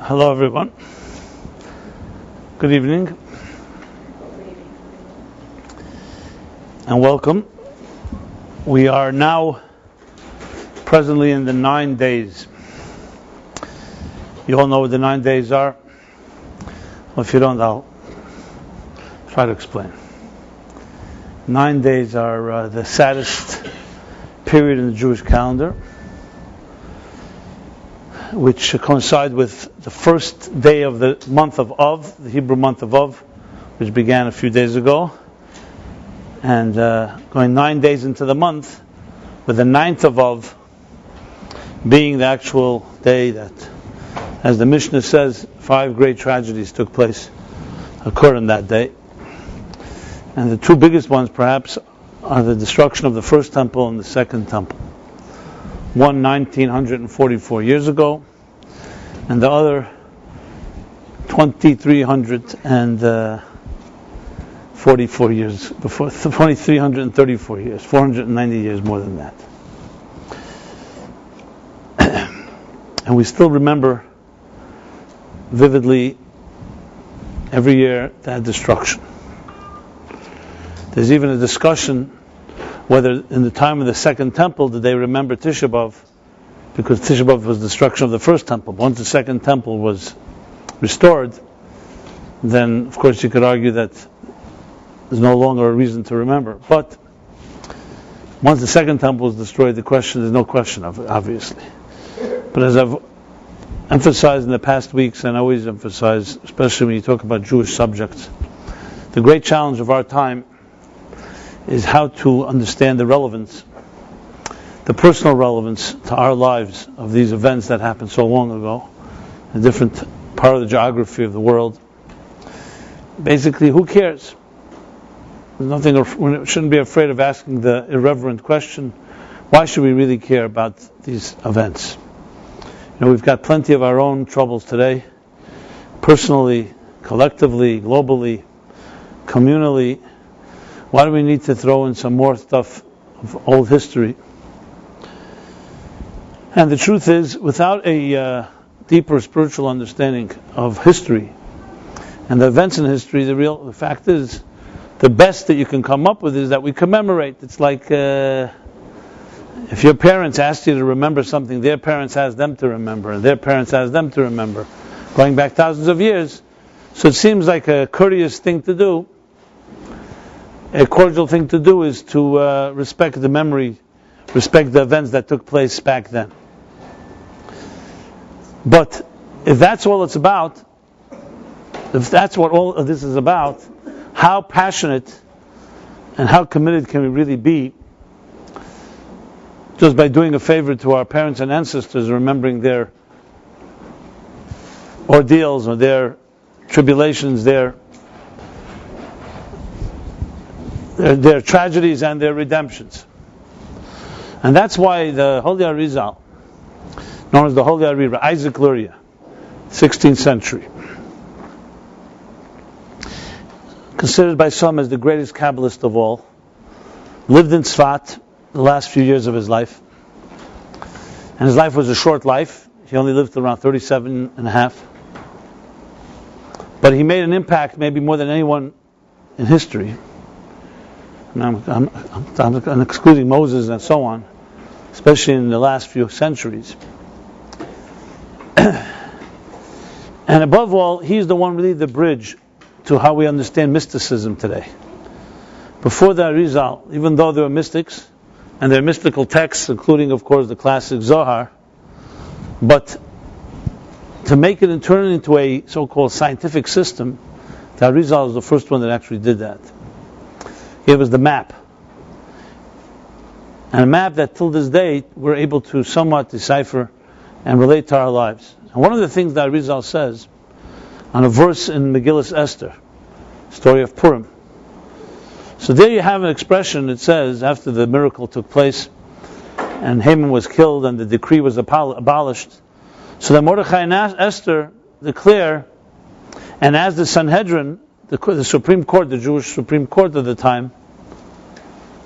Hello everyone. Good evening. And welcome. We are now presently in the 9 days. You all know what the 9 days are? Well, if you don't, I'll try to explain. 9 days are the saddest period in the Jewish calendar, which coincide with the first day of the month of Av, the Hebrew month of Av, which began a few days ago, and going 9 days into the month, with the 9th of Av being the actual day that, as the Mishnah says, 5 great tragedies occurred on that day. And the two biggest ones, perhaps, are the destruction of the first temple and the second temple. One 1944 years ago, and the other 2,344 years before, 2,334 years, 490 years more than that. And we still remember vividly every year that destruction. There's even a discussion whether in the time of the second temple did they remember Tisha B'Av, because Tisha B'Av was destruction of the first temple. Once the second temple was restored, then of course you could argue that there's no longer a reason to remember. But once the second temple was destroyed, there's no question of it, obviously. But as I've emphasized in the past weeks, and I always emphasize, especially when you talk about Jewish subjects, the great challenge of our time is how to understand the relevance, the personal relevance to our lives of these events that happened so long ago, a different part of the geography of the world. Basically, who cares? There's nothing. We shouldn't be afraid of asking the irreverent question: why should we really care about these events? We've got plenty of our own troubles today, personally, collectively, globally, communally. Why do we need to throw in some more stuff of old history? And the truth is, without a deeper spiritual understanding of history and the events in history, the fact is, the best that you can come up with is that we commemorate. It's like if your parents asked you to remember something, their parents asked them to remember, and their parents asked them to remember, going back thousands of years. So it seems like a courteous thing to do. A cordial thing to do is to respect the memory, respect the events that took place back then. But if that's all it's about, if that's what all of this is about, how passionate and how committed can we really be just by doing a favor to our parents and ancestors, remembering their ordeals or their tribulations, their tragedies and their redemptions. And that's why the Holy Arizal, known as the Holy Arizal, Isaac Luria, 16th century, considered by some as the greatest Kabbalist of all, lived in Tzfat the last few years of his life. And his life was a short life. He only lived around 37 and a half. But he made an impact maybe more than anyone in history. I'm excluding Moses and so on, especially in the last few centuries. And above all, he's the one really the bridge to how we understand mysticism today. Before the Arizal, even though there were mystics, and there are mystical texts, including, of course, the classic Zohar, but to make it and turn it into a so-called scientific system, the Arizal was the first one that actually did that. It was the map. And a map that till this day we're able to somewhat decipher and relate to our lives. And one of the things that Arizal says on a verse in Megillas Esther, story of Purim. So there you have an expression that says, after the miracle took place and Haman was killed and the decree was abolished, so that Mordechai and Esther declare, and as the Sanhedrin, the Supreme Court, the Jewish Supreme Court of the time,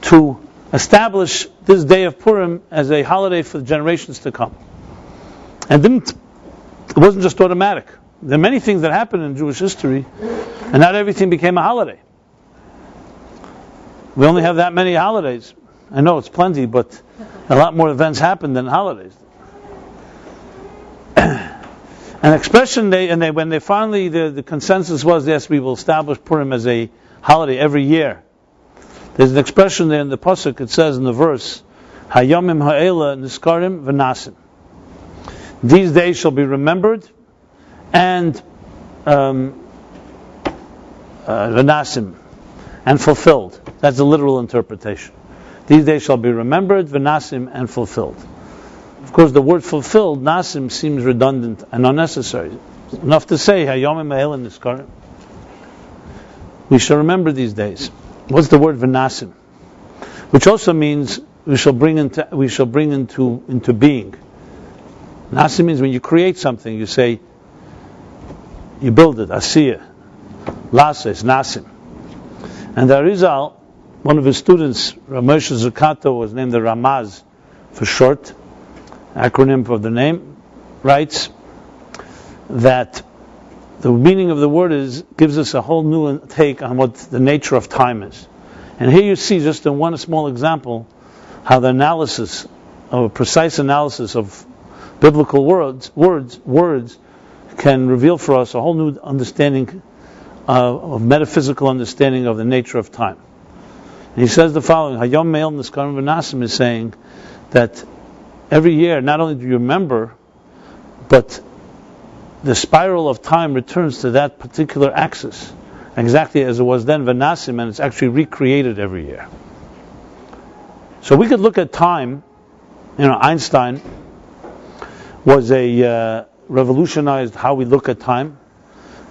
to establish this day of Purim as a holiday for the generations to come. And didn't It wasn't just automatic. There are many things that happened in Jewish history, and not everything became a holiday. We only have that many holidays. I know it's plenty, but a lot more events happen than holidays. An expression when they finally the consensus was, yes, we will establish Purim as a holiday every year. There's an expression there in the pasuk. It says in the verse, "Hayomim ha'ela niskarim v'nasim." These days shall be remembered and v'nasim, and fulfilled. That's the literal interpretation. These days shall be remembered, v'nasim, and fulfilled. Of course, the word fulfilled, nasim, seems redundant and unnecessary. Enough to say, hayomim ha'ela niskarim. We shall remember these days. What's the word v'nasim? Which also means we shall bring into being. Nasim means when you create something, you say, you build it, asiyah. Lasa is nasim. And the Arizal, one of his students, Moshe Zucato, was named the Ramaz for short, acronym for the name, writes that the meaning of the word gives us a whole new take on what the nature of time is. And here you see, just in one small example, how the analysis, of a precise analysis of biblical words can reveal for us a whole new understanding of metaphysical understanding of the nature of time. And he says the following: Hayom Meil Niskarim V'Nasim is saying that every year, not only do you remember, but the spiral of time returns to that particular axis, exactly as it was then, V'Nasim, and it's actually recreated every year. So we could look at time. Einstein was revolutionized how we look at time,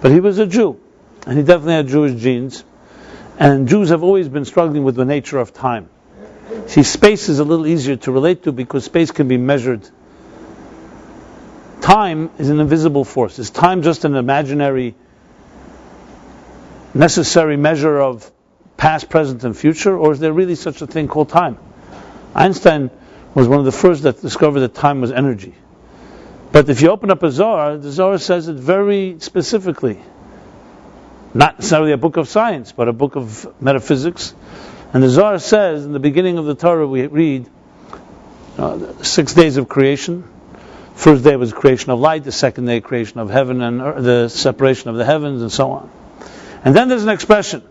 but he was a Jew, and he definitely had Jewish genes, and Jews have always been struggling with the nature of time. See, space is a little easier to relate to because space can be measured. Time is an invisible force. Is time just an imaginary, necessary measure of past, present, and future, or is there really such a thing called time? Einstein was one of the first that discovered that time was energy. But if you open up a Zohar, the Zohar says it very specifically. Not necessarily a book of science, but a book of metaphysics. And the Zohar says, in the beginning of the Torah, we read 6 days of creation. First day was creation of light, the second day creation of heaven and earth, the separation of the heavens, and so on. And then there's an expression,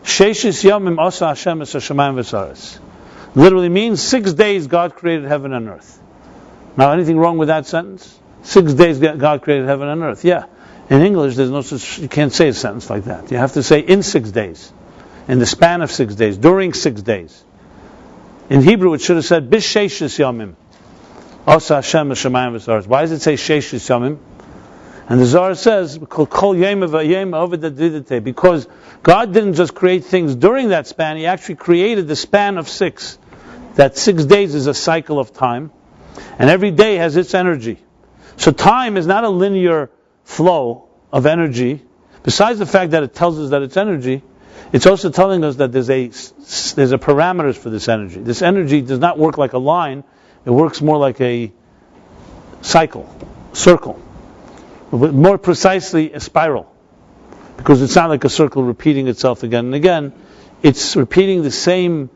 Sheishis Yomim Osa Hashem Es Hashemayim V'Saretz. Literally means 6 days God created heaven and earth. Now, anything wrong with that sentence? 6 days God created heaven and earth. Yeah. In English, there's no such, you can't say a sentence like that. You have to say in 6 days. In the span of 6 days. During 6 days. In Hebrew, it should have said, B'Sheishis Yomim. Osa Hashem Hashemayim V'Saretz. Why does it say Sheishis Yomim? And the Zohar says, Kol Yom Ovid Adidite, because God didn't just create things during that span, He actually created the span of 6. That 6 days is a cycle of time. And every day has its energy. So time is not a linear flow of energy. Besides the fact that it tells us that it's energy, it's also telling us that there's a parameters for this energy. This energy does not work like a line. It works more like a circle. More precisely, a spiral. Because it's not like a circle repeating itself again and again. It's repeating the same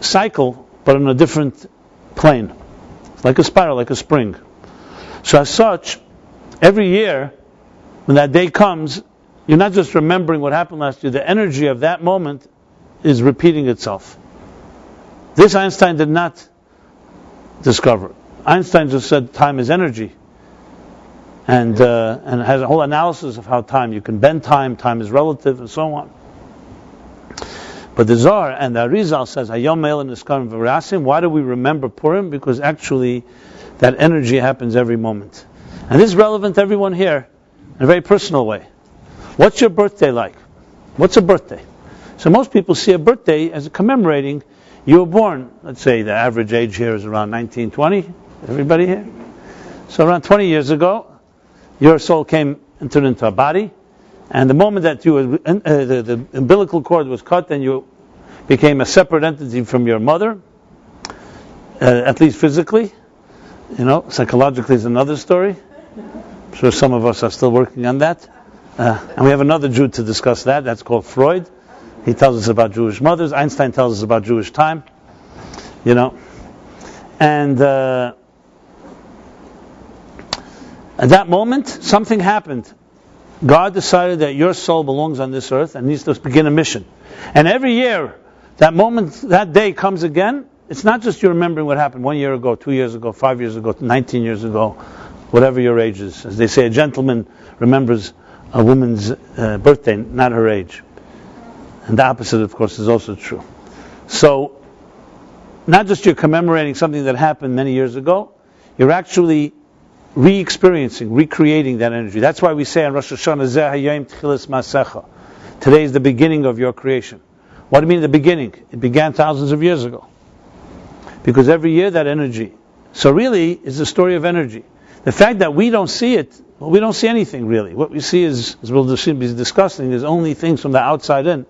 cycle, but on a different plane. Like a spiral, like a spring. So as such, every year, when that day comes, you're not just remembering what happened last year, the energy of that moment is repeating itself. This Einstein did not discover. Einstein just said time is energy. And has a whole analysis of how time, you can bend time, time is relative, and so on. But the Zohar and the Arizal says, Hayom Meil Niskarim V'Nasim. Why do we remember Purim? Because actually that energy happens every moment. And this is relevant to everyone here in a very personal way. What's your birthday like? What's a birthday? So most people see a birthday as commemorating you were born. Let's say the average age here is around 19, 20. Everybody here? So around 20 years ago, your soul entered into a body. And the moment that the umbilical cord was cut and you became a separate entity from your mother, at least physically, psychologically is another story. I'm sure some of us are still working on that. And we have another Jew to discuss that. That's called Freud. He tells us about Jewish mothers. Einstein tells us about Jewish time. And at that moment, something happened. God decided that your soul belongs on this earth and needs to begin a mission. And every year, that moment, that day comes again. It's not just you remembering what happened 1 year ago, 2 years ago, 5 years ago, 19 years ago, whatever your age is. As they say, a gentleman remembers a woman's birthday, not her age. And the opposite, of course, is also true. So, not just you're commemorating something that happened many years ago, you're actually re-experiencing, recreating that energy. That's why we say on Rosh Hashanah, Zeh hayom tchilas masecha. Today is the beginning of your creation. What do you mean the beginning? It began thousands of years ago. Because every year that energy. So really, it's a story of energy. The fact that we don't see it, well, we don't see anything really. What we see is, as we'll be discussing, is only things from the outside in.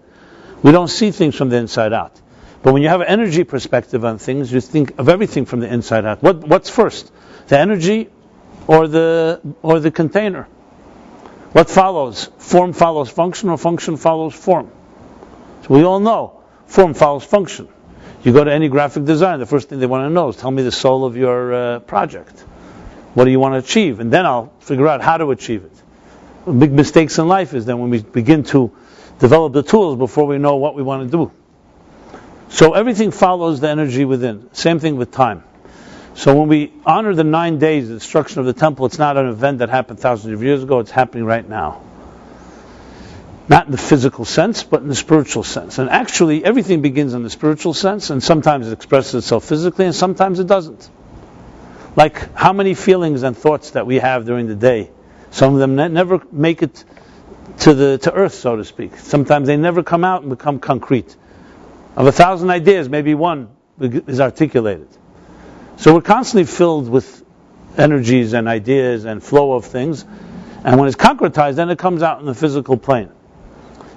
We don't see things from the inside out. But when you have an energy perspective on things, you think of everything from the inside out. What's first? The energy or the container? What follows? Form follows function, or function follows form. So we all know form follows function. You go to any graphic design, the first thing they want to know is, tell me the soul of your project. What do you want to achieve? And then I'll figure out how to achieve it. Big mistakes in life is then when we begin to develop the tools before we know what we want to do. So everything follows the energy within. Same thing with time. So when we honor the 9 days, the destruction of the temple, it's not an event that happened thousands of years ago, it's happening right now. Not in the physical sense, but in the spiritual sense. And actually, everything begins in the spiritual sense, and sometimes it expresses itself physically, and sometimes it doesn't. Like how many feelings and thoughts that we have during the day. Some of them never make it to earth, so to speak. Sometimes they never come out and become concrete. Of 1,000 ideas, maybe one is articulated. So we're constantly filled with energies and ideas and flow of things, and when it's concretized, then it comes out in the physical plane.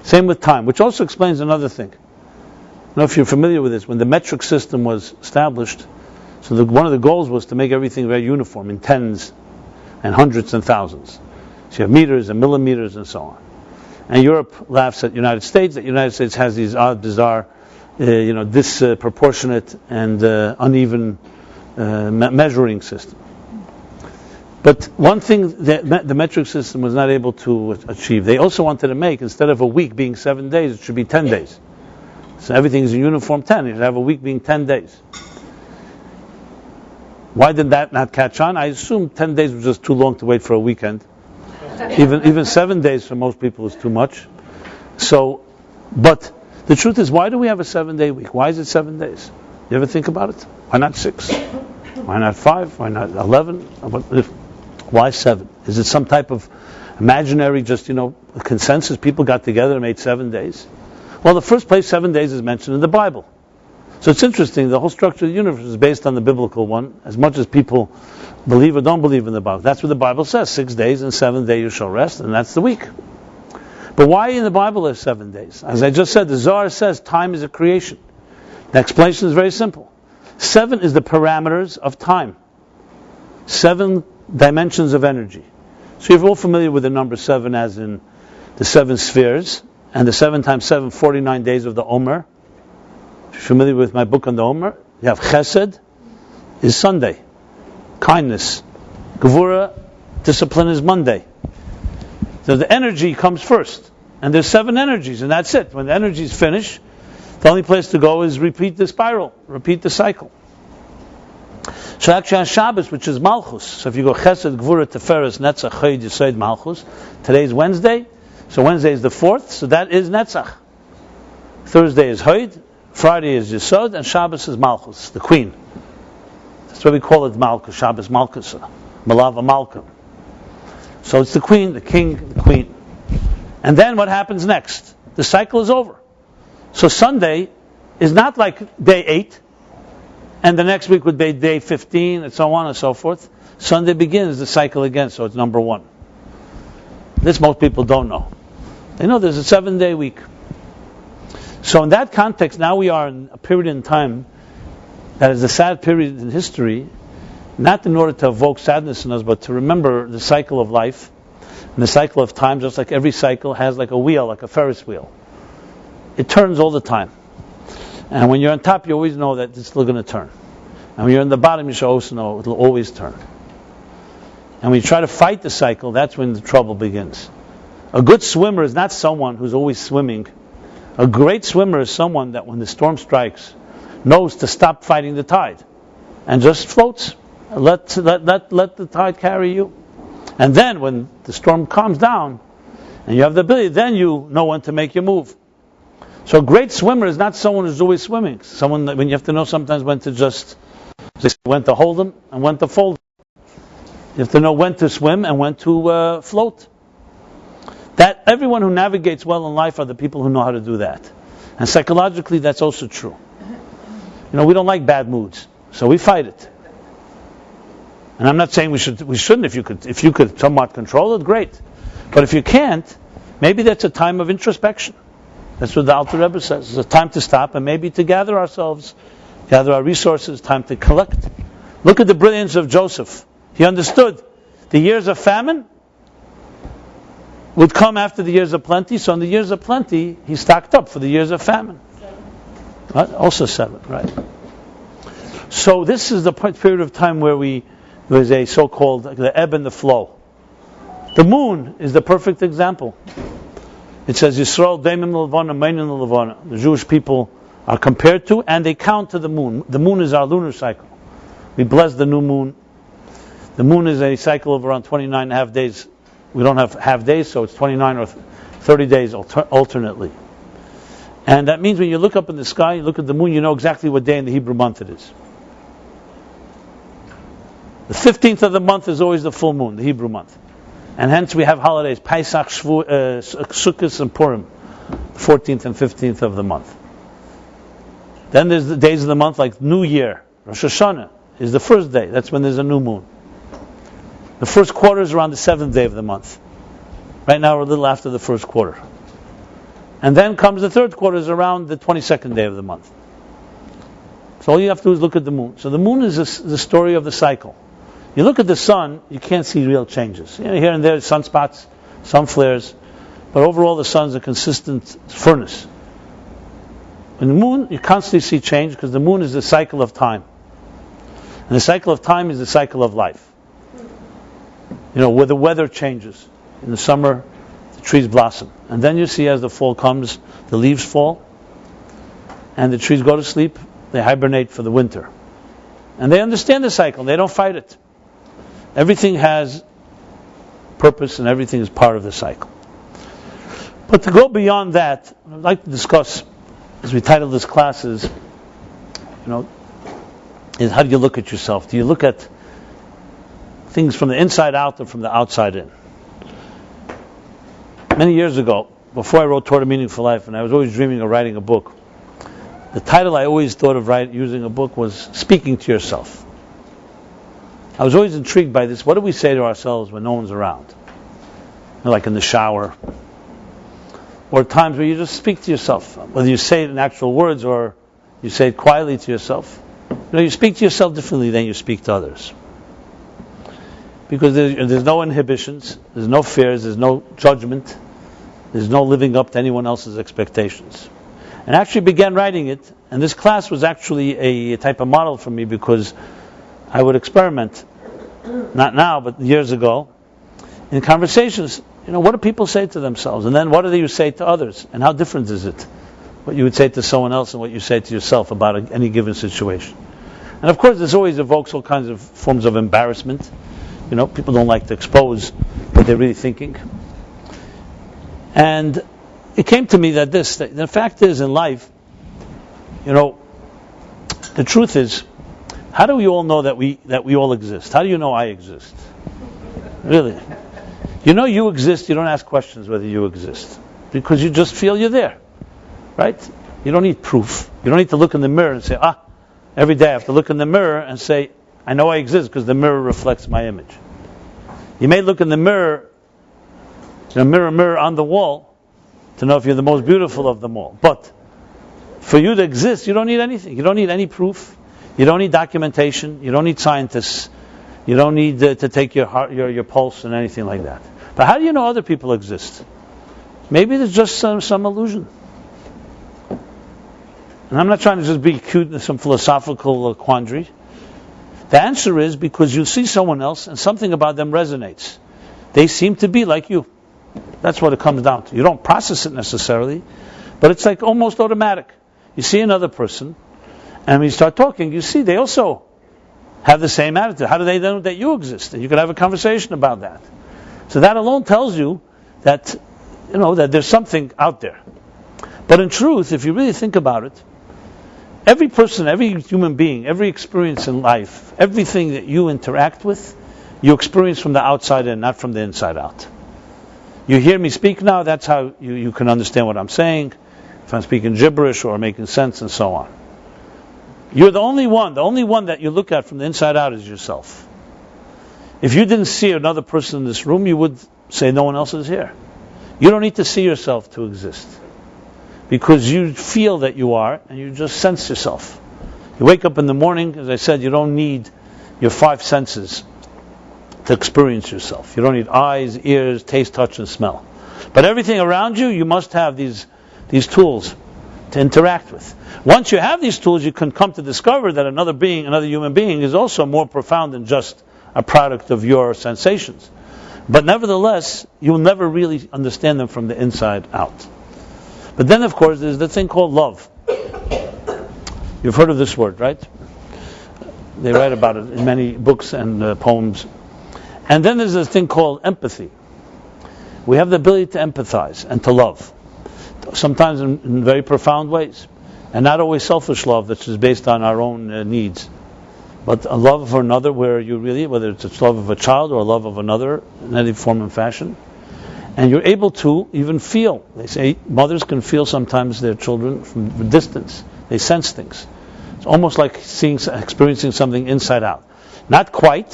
Same with time, which also explains another thing. I don't know if you're familiar with this. When the metric system was established, so one of the goals was to make everything very uniform in tens and hundreds and thousands. So you have meters and millimeters and so on. And Europe laughs at the United States. That the United States has these odd, bizarre, disproportionate and uneven measuring system. But one thing that the metric system was not able to achieve, they also wanted to make, instead of a week being 7 days, it should be 10 days. So everything is a uniform 10. You should have a week being 10 days. Why did that not catch on? I assume 10 days was just too long to wait for a weekend. Even 7 days for most people is too much. So, but the truth is, why do we have a 7-day week? Why is it 7 days? You ever think about it? Why not 6? Why not 5? Why not 11? Why 7? Is it some type of imaginary, consensus? People got together and made 7 days. Well, the first place 7 days is mentioned in the Bible. So it's interesting, the whole structure of the universe is based on the biblical one, as much as people believe or don't believe in the Bible. That's what the Bible says, 6 days, and 7th day you shall rest, and that's the week. But why in the Bible there's 7 days? As I just said, the Zohar says time is a creation. The explanation is very simple. 7 is the parameters of time. 7 dimensions of energy. So you're all familiar with the number 7 as in the 7 spheres, and the 7 times 7, 49 days of the Omer. If you're familiar with my book on the Omer, you have Chesed is Sunday. Kindness. Gevura, discipline, is Monday. So the energy comes first. And there's 7 energies, and that's it. When the energies finish, the only place to go is repeat the spiral, repeat the cycle. So actually on Shabbos, which is Malchus, so if you go Chesed, Gevura, Teferes, Netzach, Chayid, Yesod, Malchus, today's Wednesday, so Wednesday is the 4th, so that is Netzach. Thursday is Chayid, Friday is Yesod, and Shabbos is Malchus, the queen. That's why we call it Malchus, Shabbos Malchus, Malava Malka. So it's the queen, the king, the queen. And then what happens next? The cycle is over. So Sunday is not like day 8, and the next week would be day 15, and so on and so forth. Sunday begins the cycle again, so it's number 1. This most people don't know. They know there's a 7-day week. So in that context, now we are in a period in time that is a sad period in history, not in order to evoke sadness in us, but to remember the cycle of life, and the cycle of time, just like every cycle has like a wheel, like a Ferris wheel. It turns all the time. And when you're on top, you always know that it's still going to turn. And when you're on the bottom, you should also know it will always turn. And when you try to fight the cycle, that's when the trouble begins. A good swimmer is not someone who's always swimming. A great swimmer is someone that when the storm strikes, knows to stop fighting the tide and just floats. Let the tide carry you. And then when the storm calms down and you have the ability, then you know when to make your move. So a great swimmer is not someone who's always swimming. Someone that when you have to know sometimes when to hold them and when to fold them. You have to know when to swim and when to float. That everyone who navigates well in life are the people who know how to do that. And psychologically, that's also true. We don't like bad moods, so we fight it. And I'm not saying we shouldn't. If you could somewhat control it, great. But if you can't, maybe that's a time of introspection. That's what the Alter Rebbe says. It's a time to stop and maybe to gather ourselves, gather our resources, time to collect. Look at the brilliance of Joseph. He understood the years of famine would come after the years of plenty, so in the years of plenty, he stocked up for the years of famine. Right? Also 7, right? So this is the period of time where there's a so-called the ebb and the flow. The moon is the perfect example. It says Yisrael Daimim Levana, Meinin Levana. The Jewish people are compared to and they count to the moon. The moon is our lunar cycle. We bless the new moon. The moon is a cycle of around 29 and a half days. We don't have half days, so it's 29 or 30 days alternately. And that means when you look up in the sky, you look at the moon, you know exactly what day in the Hebrew month it is. The 15th of the month is always the full moon, the Hebrew month. And hence we have holidays, Pesach, Sukkot, and Purim, the 14th and 15th of the month. Then there's the days of the month like New Year. Rosh Hashanah is the first day. That's when there's a new moon. The first quarter is around the 7th day of the month. Right now we're a little after the first quarter. And then comes the third quarter is around the 22nd day of the month. So all you have to do is look at the moon. So the moon is the story of the cycle. You look at the sun, you can't see real changes. Here and there, sunspots, sun flares, but overall the sun's a consistent furnace. In the moon, you constantly see change because the moon is the cycle of time. And the cycle of time is the cycle of life. Where the weather changes. In the summer, the trees blossom. And then you see as the fall comes, the leaves fall, and the trees go to sleep, they hibernate for the winter. And they understand the cycle, they don't fight it. Everything has purpose and everything is part of the cycle. But to go beyond that, I'd like to discuss, as we titled this class, is how do you look at yourself? Do you look at things from the inside out or from the outside in? Many years ago, before I wrote Toward a Meaningful Life, and I was always dreaming of writing a book, the title I always thought of using a book was Speaking to Yourself. I was always intrigued by this. What do we say to ourselves when no one's around? Like in the shower. Or times where you just speak to yourself. Whether you say it in actual words or you say it quietly to yourself. You speak to yourself differently than you speak to others. Because there's no inhibitions, there's no fears, there's no judgment, there's no living up to anyone else's expectations. And I actually began writing it, and this class was actually a type of model for me because I would experiment, not now, but years ago, in conversations. What do people say to themselves? And then what do you say to others? And how different is it? What you would say to someone else and what you say to yourself about any given situation. And of course, this always evokes all kinds of forms of embarrassment. People don't like to expose what they're really thinking. And it came to me that the fact is in life, the truth is, how do we all know that we all exist? How do you know I exist? Really? You exist, you don't ask questions whether you exist. Because you just feel you're there. Right? You don't need proof. You don't need to look in the mirror and say, every day I have to look in the mirror and say, I know I exist because the mirror reflects my image. You may look in the mirror, mirror on the wall, to know if you're the most beautiful of them all. But for you to exist, you don't need anything. You don't need any proof. You don't need documentation. You don't need scientists. You don't need to take your heart, your pulse and anything like that. But how do you know other people exist? Maybe there's just some illusion. And I'm not trying to just be cute in some philosophical quandary. The answer is because you see someone else and something about them resonates. They seem to be like you. That's what it comes down to. You don't process it necessarily, but it's like almost automatic. You see another person, and when you start talking, you see they also have the same attitude. How do they know that you exist? And you could have a conversation about that. So that alone tells you that, that there's something out there. But in truth, if you really think about it, every person, every human being, every experience in life, everything that you interact with, you experience from the outside in, not from the inside out. You hear me speak now, that's how you can understand what I'm saying, if I'm speaking gibberish or making sense and so on. You're the only one that you look at from the inside out is yourself. If you didn't see another person in this room, you would say no one else is here. You don't need to see yourself to exist. Because you feel that you are, and you just sense yourself. You wake up in the morning, as I said, you don't need your 5 senses to experience yourself. You don't need eyes, ears, taste, touch, and smell. But everything around you, you must have these tools to interact with. Once you have these tools, you can come to discover that another human being, is also more profound than just a product of your sensations. But nevertheless, you'll never really understand them from the inside out. But then, of course, there's the thing called love. You've heard of this word, right? They write about it in many books and poems. And then there's this thing called empathy. We have the ability to empathize and to love. Sometimes in very profound ways. And not always selfish love that is based on our own needs. But a love for another where you really, whether it's a love of a child or a love of another in any form and fashion. And you're able to even feel. They say mothers can feel sometimes their children from a distance. They sense things. It's almost like experiencing something inside out. Not quite,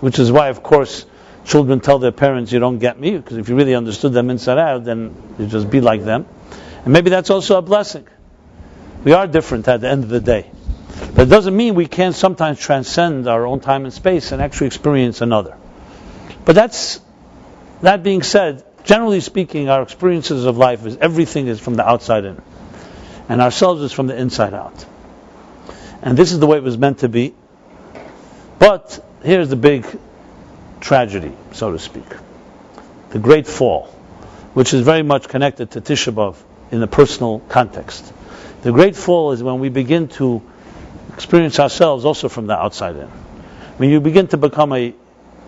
which is why, of course, children tell their parents, you don't get me, because if you really understood them inside out, then you'd just be like them. And maybe that's also a blessing. We are different at the end of the day. But it doesn't mean we can't sometimes transcend our own time and space and actually experience another. But that being said, generally speaking, our experiences of life everything is from the outside in. And ourselves is from the inside out. And this is the way it was meant to be. But here's the big tragedy, so to speak. The great fall, which is very much connected to Tisha B'Av in the personal context. The great fall is when we begin to experience ourselves also from the outside in. When you begin to become a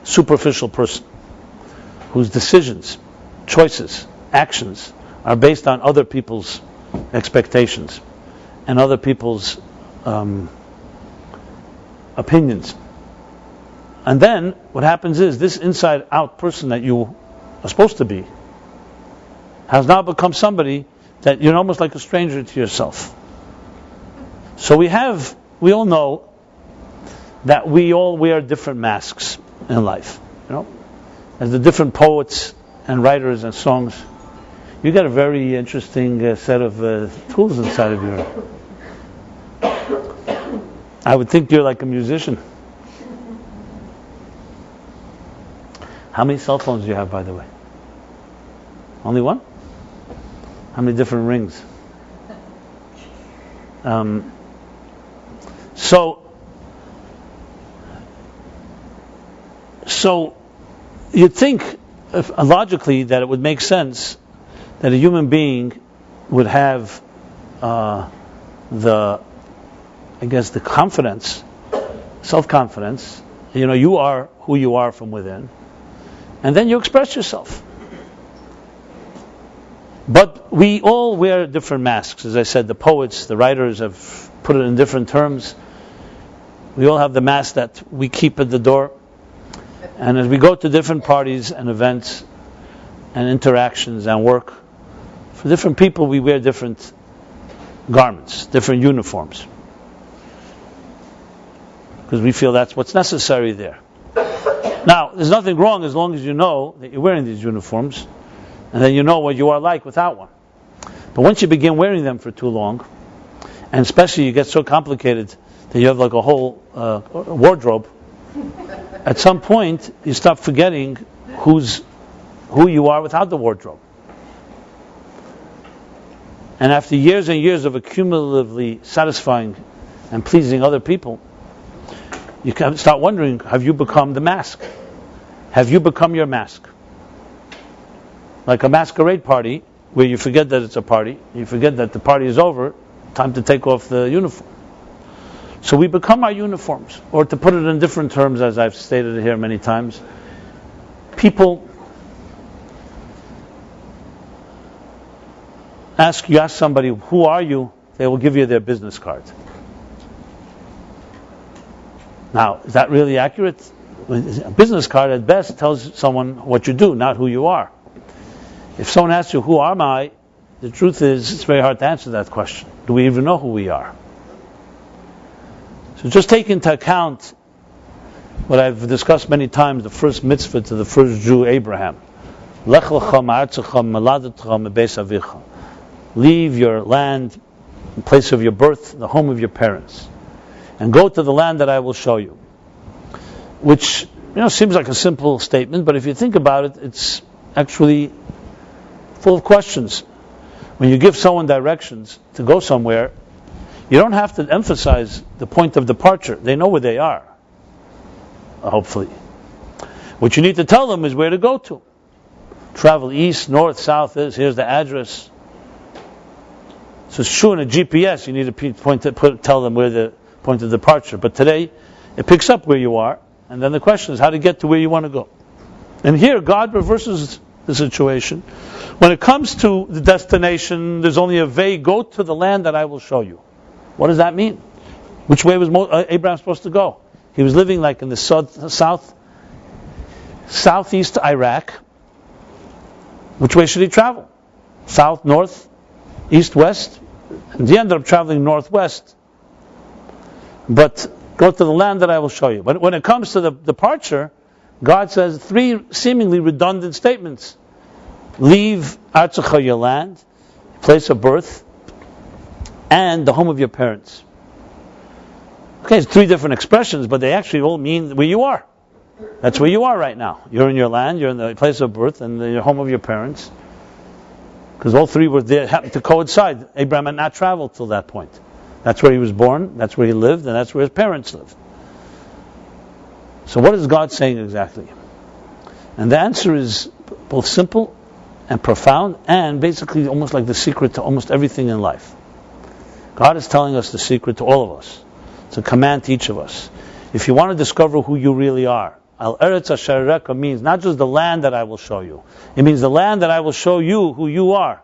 superficial person whose decisions, choices, actions are based on other people's expectations and other people's opinions. And then what happens is this inside out person that you are supposed to be has now become somebody that you're almost like a stranger to yourself. So we all know that we all wear different masks in life. As the different poets and writers and songs, you got a very interesting set of tools inside of you. I would think you're like a musician. How many cell phones do you have, by the way? Only one? How many different rings? So you'd think logically that it would make sense that a human being would have the confidence, self-confidence. You are who you are from within, and then you express yourself. But we all wear different masks. As I said, the poets, the writers have put it in different terms. We all have the mask that we keep at the door. And as we go to different parties and events and interactions and work, for different people we wear different garments, different uniforms. Because we feel that's what's necessary there. Now, there's nothing wrong as long as you know that you're wearing these uniforms, and then you know what you are like without one. But once you begin wearing them for too long, and especially you get so complicated that you have like a whole wardrobe, at some point you stop forgetting who you are without the wardrobe. And after years and years of accumulatively satisfying and pleasing other people, you can start wondering, have you become the mask? Have you become your mask? Like a masquerade party, where you forget that it's a party, you forget that the party is over, time to take off the uniform. So we become our uniforms. Or to put it in different terms, as I've stated here many times, people ask somebody, who are you? They will give you their business card. Now, is that really accurate? A business card at best tells someone what you do, not who you are. If someone asks you, who am I? The truth is, it's very hard to answer that question. Do we even know who we are? So just take into account what I've discussed many times, the first mitzvah to the first Jew, Abraham. Lech lecha ma'artzecha meladetecha mebeis avicha. Leave your land, the place of your birth, the home of your parents, and go to the land that I will show you. Which, seems like a simple statement, but if you think about it, it's actually full of questions. When you give someone directions to go somewhere, you don't have to emphasize the point of departure. They know where they are, hopefully. What you need to tell them is where to go to. Travel east, north, south, here's the address. So it's true in a GPS, you need to tell them where the point of departure. But today, it picks up where you are, and then the question is how to get to where you want to go. And here, God reverses the situation. When it comes to the destination, there's only a vague, go to the land that I will show you. What does that mean? Which way was Abraham supposed to go? He was living like in the southeast Iraq. Which way should he travel? South, north, east, west? And he ended up traveling northwest. But go to the land that I will show you. But when it comes to the departure, God says three seemingly redundant statements. Leave Artzecha, your land, place of birth, and the home of your parents. Okay, it's three different expressions, but they actually all mean where you are. That's where you are right now. You're in your land, you're in the place of birth, and the home of your parents. Because all three were there, happened to coincide. Abraham had not traveled till that point. That's where he was born, that's where he lived, and that's where his parents lived. So what is God saying exactly? And the answer is both simple and profound, and basically almost like the secret to almost everything in life. God is telling us the secret to all of us. It's a command to each of us. If you want to discover who you really are, Al Eretz Asher Areka means not just the land that I will show you. It means the land that I will show you who you are.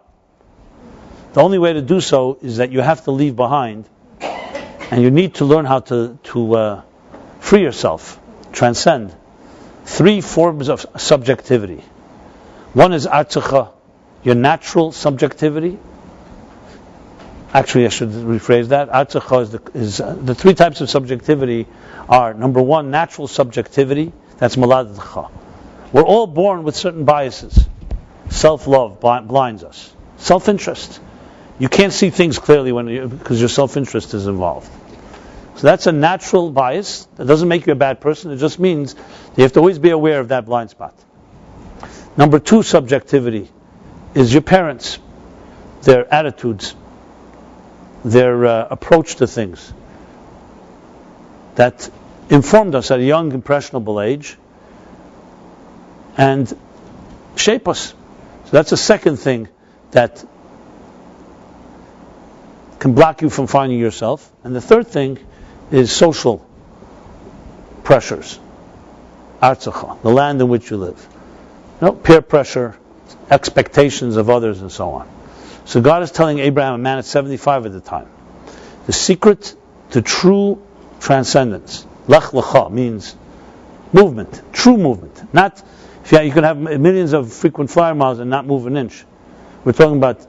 The only way to do so is that you have to leave behind, and you need to learn how to free yourself, transcend. Three forms of subjectivity. One is Artzecha, your natural subjectivity. Actually, I should rephrase that. Artzecha is the three types of subjectivity are, number one, natural subjectivity. That's Maladecha. We're all born with certain biases. Self-love blinds us. Self-interest. You can't see things clearly because your self-interest is involved. So that's a natural bias. That doesn't make you a bad person. It just means you have to always be aware of that blind spot. Number two, subjectivity is your parents, their attitudes, their approach to things that informed us at a young, impressionable age and shape us. So that's the second thing that can block you from finding yourself. And the third thing is social pressures. Artzecha, the land in which you live. Peer pressure, expectations of others, and so on. So God is telling Abraham, a man at 75 at the time, the secret to true transcendence. Lech lecha means movement, true movement. Not, you can have millions of frequent flyer miles and not move an inch. We're talking about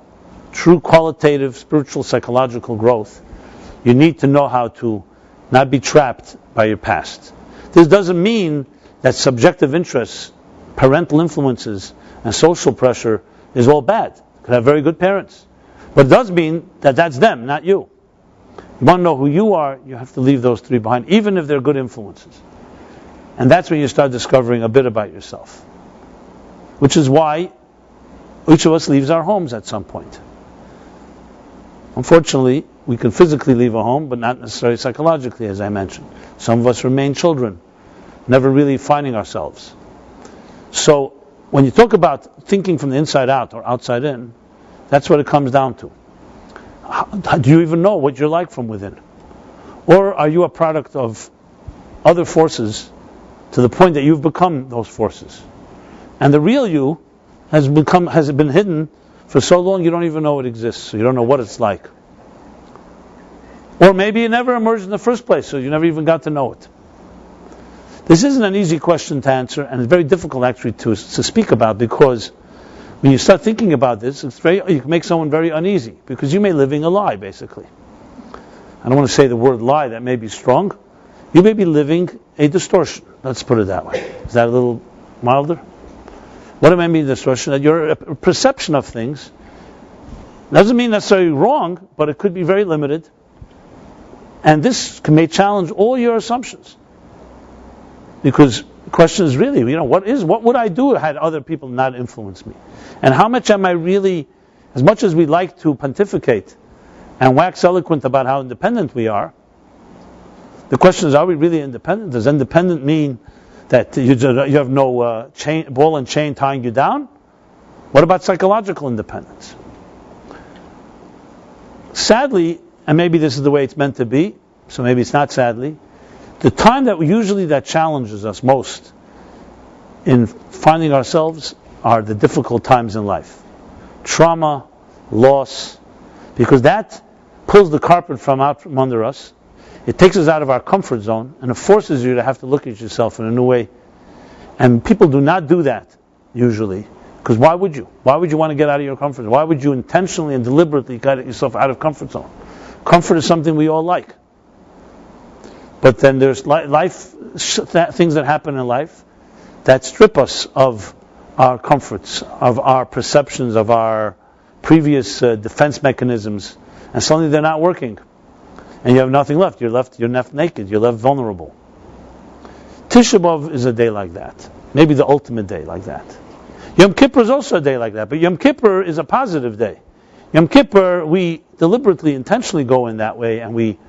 true qualitative, spiritual, psychological growth. You need to know how to not be trapped by your past. This doesn't mean that subjective interests, parental influences, and social pressure is all bad. You could have very good parents. But it does mean that that's them, not you. You want to know who you are, you have to leave those three behind, even if they're good influences. And that's when you start discovering a bit about yourself. Which is why each of us leaves our homes at some point. Unfortunately, we can physically leave a home, but not necessarily psychologically, as I mentioned. Some of us remain children, never really finding ourselves. So, when you talk about thinking from the inside out or outside in, that's what it comes down to. Do you even know what you're like from within? Or are you a product of other forces to the point that you've become those forces? And the real you has been hidden for so long you don't even know it exists, so you don't know what it's like. Or maybe it never emerged in the first place, so you never even got to know it. This isn't an easy question to answer, and it's very difficult actually to speak about, because when you start thinking about this, you can make someone very uneasy, because you may be living a lie, basically. I don't want to say the word lie, that may be strong. You may be living a distortion, let's put it that way. Is that a little milder? What do I mean distortion? That your perception of things doesn't mean necessarily wrong, but it could be very limited. And this may challenge all your assumptions. Because the question is really, what would I do had other people not influenced me? And how much am I really, as much as we like to pontificate and wax eloquent about how independent we are, the question is, are we really independent? Does independent mean that you have no ball and chain tying you down? What about psychological independence? Sadly, and maybe this is the way it's meant to be, so maybe it's not sadly, the time that challenges us most in finding ourselves are the difficult times in life. Trauma, loss, because that pulls the carpet out from under us. It takes us out of our comfort zone, and it forces you to have to look at yourself in a new way. And people do not do that, usually. Because why would you? Why would you want to get out of your comfort zone? Why would you intentionally and deliberately get yourself out of comfort zone? Comfort is something we all like. But then there's things that happen in life that strip us of our comforts, of our perceptions, of our previous defense mechanisms, and suddenly they're not working. And you have nothing left. You're left naked. You're left vulnerable. Tisha B'Av is a day like that. Maybe the ultimate day like that. Yom Kippur is also a day like that. But Yom Kippur is a positive day. Yom Kippur, we deliberately, intentionally go in that way, and we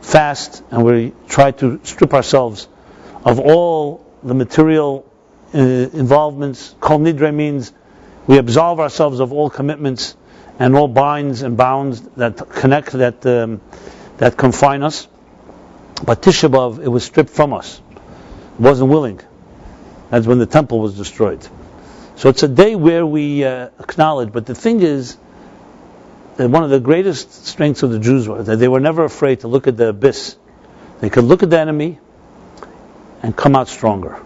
fast, and we try to strip ourselves of all the material involvements. Kol Nidre means we absolve ourselves of all commitments and all binds and bounds that connect, that confine us. But Tisha B'Av, it was stripped from us. It wasn't willing. That's when the temple was destroyed. So it's a day where we acknowledge, but the thing is, that one of the greatest strengths of the Jews was that they were never afraid to look at the abyss. They could look at the enemy and come out stronger.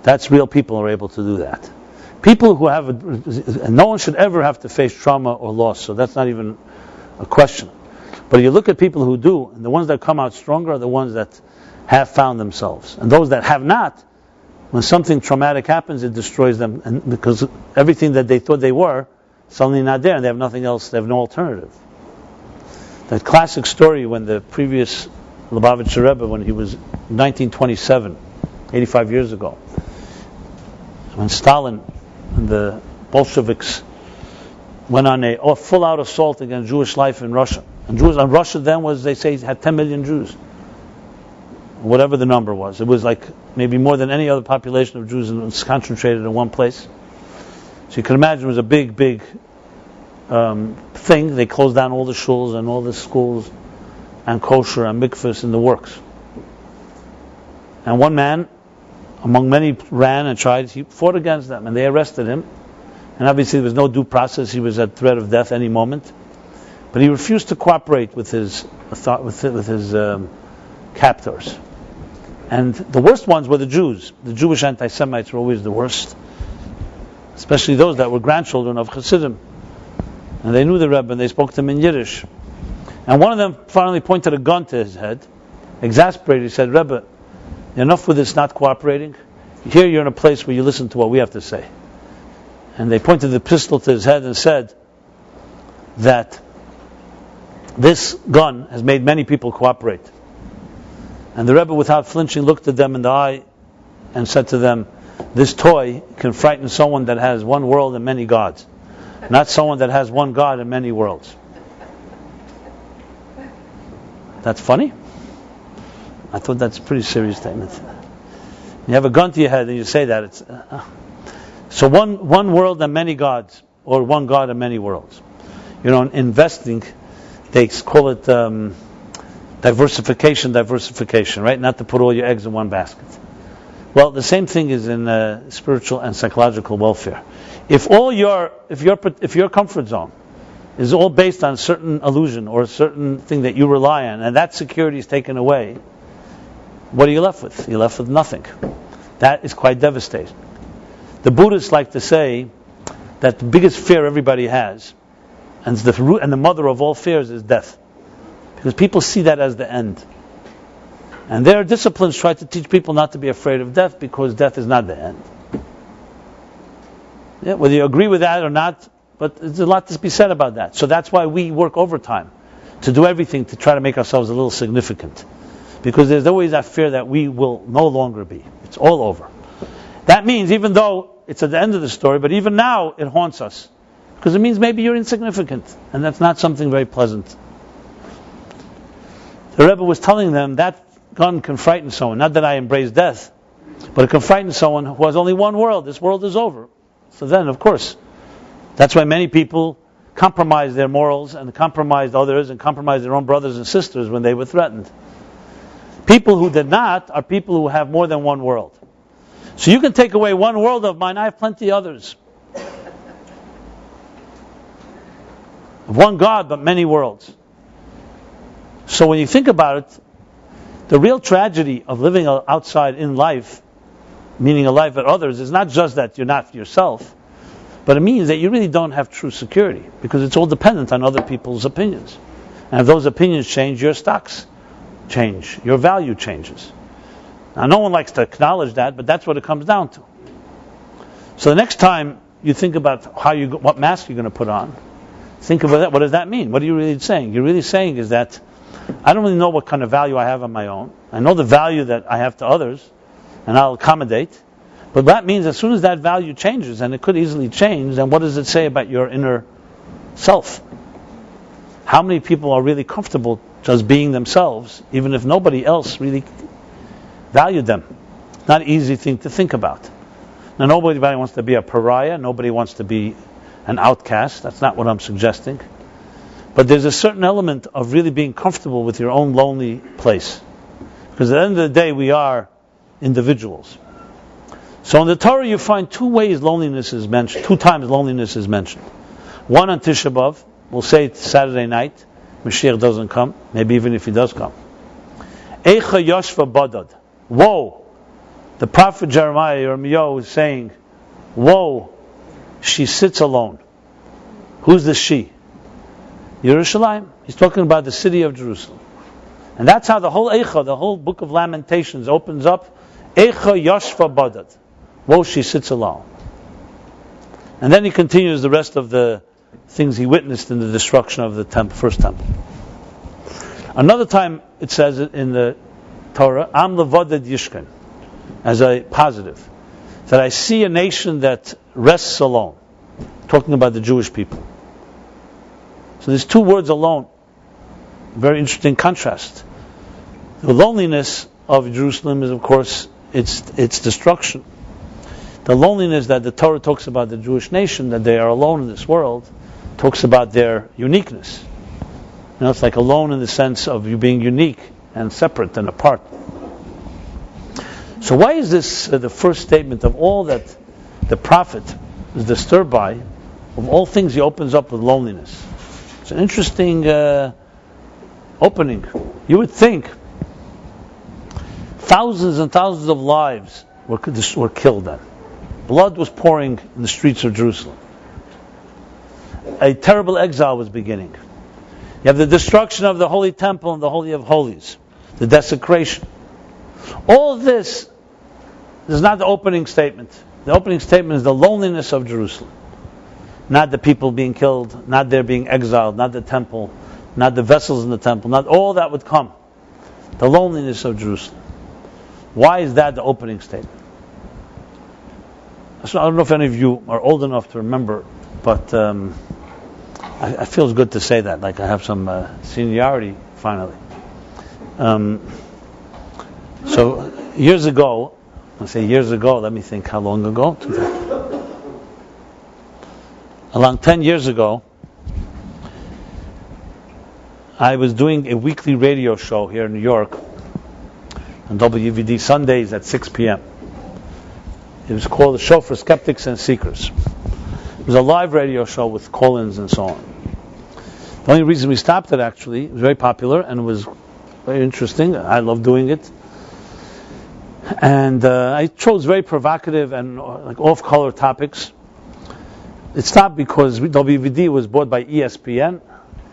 That's real people are able to do that. People who have no one should ever have to face trauma or loss, so that's not even a question. But you look at people who do, and the ones that come out stronger are the ones that have found themselves. And those that have not, when something traumatic happens, it destroys them, and because everything that they thought they were, suddenly not there, and they have nothing else, they have no alternative. That classic story when the previous Lubavitcher Rebbe, when he was 1927, 85 years ago, when Stalin and the Bolsheviks went on a full-out assault against Jewish life in Russia. And Russia then was, they say, had 10 million Jews. Whatever the number was. It was like maybe more than any other population of Jews, and it was concentrated in one place. So you can imagine it was a big, big thing. They closed down all the shuls and all the schools and kosher and mikvahs in the works. And one man, among many, ran and tried. He fought against them, and they arrested him. And obviously there was no due process. He was at threat of death any moment. But he refused to cooperate with his captors. And the worst ones were the Jews. The Jewish anti-Semites were always the worst, especially those that were grandchildren of Hasidim. And they knew the Rebbe, and they spoke to him in Yiddish. And one of them finally pointed a gun to his head. Exasperated, he said, "Rebbe, enough with this not cooperating. Here you're in a place where you listen to what we have to say." And they pointed the pistol to his head and said that this gun has made many people cooperate. And the Rebbe, without flinching, looked at them in the eye and said to them, this toy can frighten someone that has one world and many gods, not someone that has one God and many worlds. That's funny? I thought that's a pretty serious statement. You have a gun to your head and you say that. So one world and many gods, or one God and many worlds. In investing, they call it diversification, right? Not to put all your eggs in one basket. Well, the same thing is in spiritual and psychological welfare. If your comfort zone is all based on a certain illusion or a certain thing that you rely on, and that security is taken away, what are you left with? You're left with nothing. That is quite devastating. The Buddhists like to say that the biggest fear everybody has, and the root and the mother of all fears, is death, because people see that as the end. And their disciplines try to teach people not to be afraid of death, because death is not the end. Yeah, whether you agree with that or not, but there's a lot to be said about that. So that's why we work overtime, to do everything to try to make ourselves a little significant. Because there's always that fear that we will no longer be. It's all over. That means, even though it's at the end of the story, but even now it haunts us. Because it means maybe you're insignificant, and that's not something very pleasant. The Rebbe was telling them that gun can frighten someone. Not that I embrace death, but it can frighten someone who has only one world. This world is over. So then, of course, that's why many people compromise their morals and compromised others and compromised their own brothers and sisters when they were threatened. People who did not are people who have more than one world. So you can take away one world of mine, I have plenty others. One God, but many worlds. So when you think about it, the real tragedy of living outside in life, meaning a life at others, is not just that you're not yourself, but it means that you really don't have true security, because it's all dependent on other people's opinions. And if those opinions change, your stocks change, your value changes. Now, no one likes to acknowledge that, but that's what it comes down to. So the next time you think about what mask you're going to put on, think about that. What does that mean? What are you really saying? You're really saying is that I don't really know what kind of value I have on my own. I know the value that I have to others, and I'll accommodate. But that means as soon as that value changes, and it could easily change, then what does it say about your inner self? How many people are really comfortable just being themselves, even if nobody else really valued them? Not an easy thing to think about. Now, nobody wants to be a pariah. Nobody wants to be an outcast. That's not what I'm suggesting. But there's a certain element of really being comfortable with your own lonely place. Because at the end of the day, we are individuals. So in the Torah, you find two ways loneliness is mentioned. 2 times loneliness is mentioned. One on Tisha B'Av. We'll say it's Saturday night. Mashiach doesn't come. Maybe even if he does come. Eicha Yoshva Badad. Woe! The prophet Jeremiah or Yirmiyahu is saying, woe! She sits alone. Who's the she? Yerushalayim. He's talking about the city of Jerusalem. And that's how the whole Eicha, the whole book of Lamentations opens up. Eicha Yoshva Badad. Woe, she sits alone. And then he continues the rest of the things he witnessed in the destruction of the first temple. Another time it says in the Torah, Am levadad yishkan, as a positive, that I see a nation that rests alone, talking about the Jewish people. So there's 2 words alone, very interesting contrast. The loneliness of Jerusalem is, of course, its destruction. The loneliness that the Torah talks about the Jewish nation, that they are alone in this world, talks about their uniqueness. It's like alone in the sense of you being unique and separate and apart. So why is this the first statement of all that the prophet is disturbed by? Of all things, he opens up with loneliness. It's an interesting opening. You would think thousands and thousands of lives were killed then. Blood was pouring in the streets of Jerusalem. A terrible exile was beginning. You have the destruction of the Holy Temple and the Holy of Holies, the desecration. All of this is not the opening statement. The opening statement is the loneliness of Jerusalem. Not the people being killed, not their being exiled, not the temple, not the vessels in the temple, not all that would come. The loneliness of Jerusalem. Why is that the opening statement? So I don't know if any of you are old enough to remember, but I feel it's good to say that, like I have some seniority finally. So years ago, I say years ago, let me think how long ago. Around 10 years ago, I was doing a weekly radio show here in New York on WVD Sundays at 6 p.m. It was called the Show for Skeptics and Seekers. It was a live radio show with call-ins and so on. The only reason we stopped it, actually, it was very popular and it was very interesting. I loved doing it. And I chose very provocative and like off-color topics. It stopped because WVD was bought by ESPN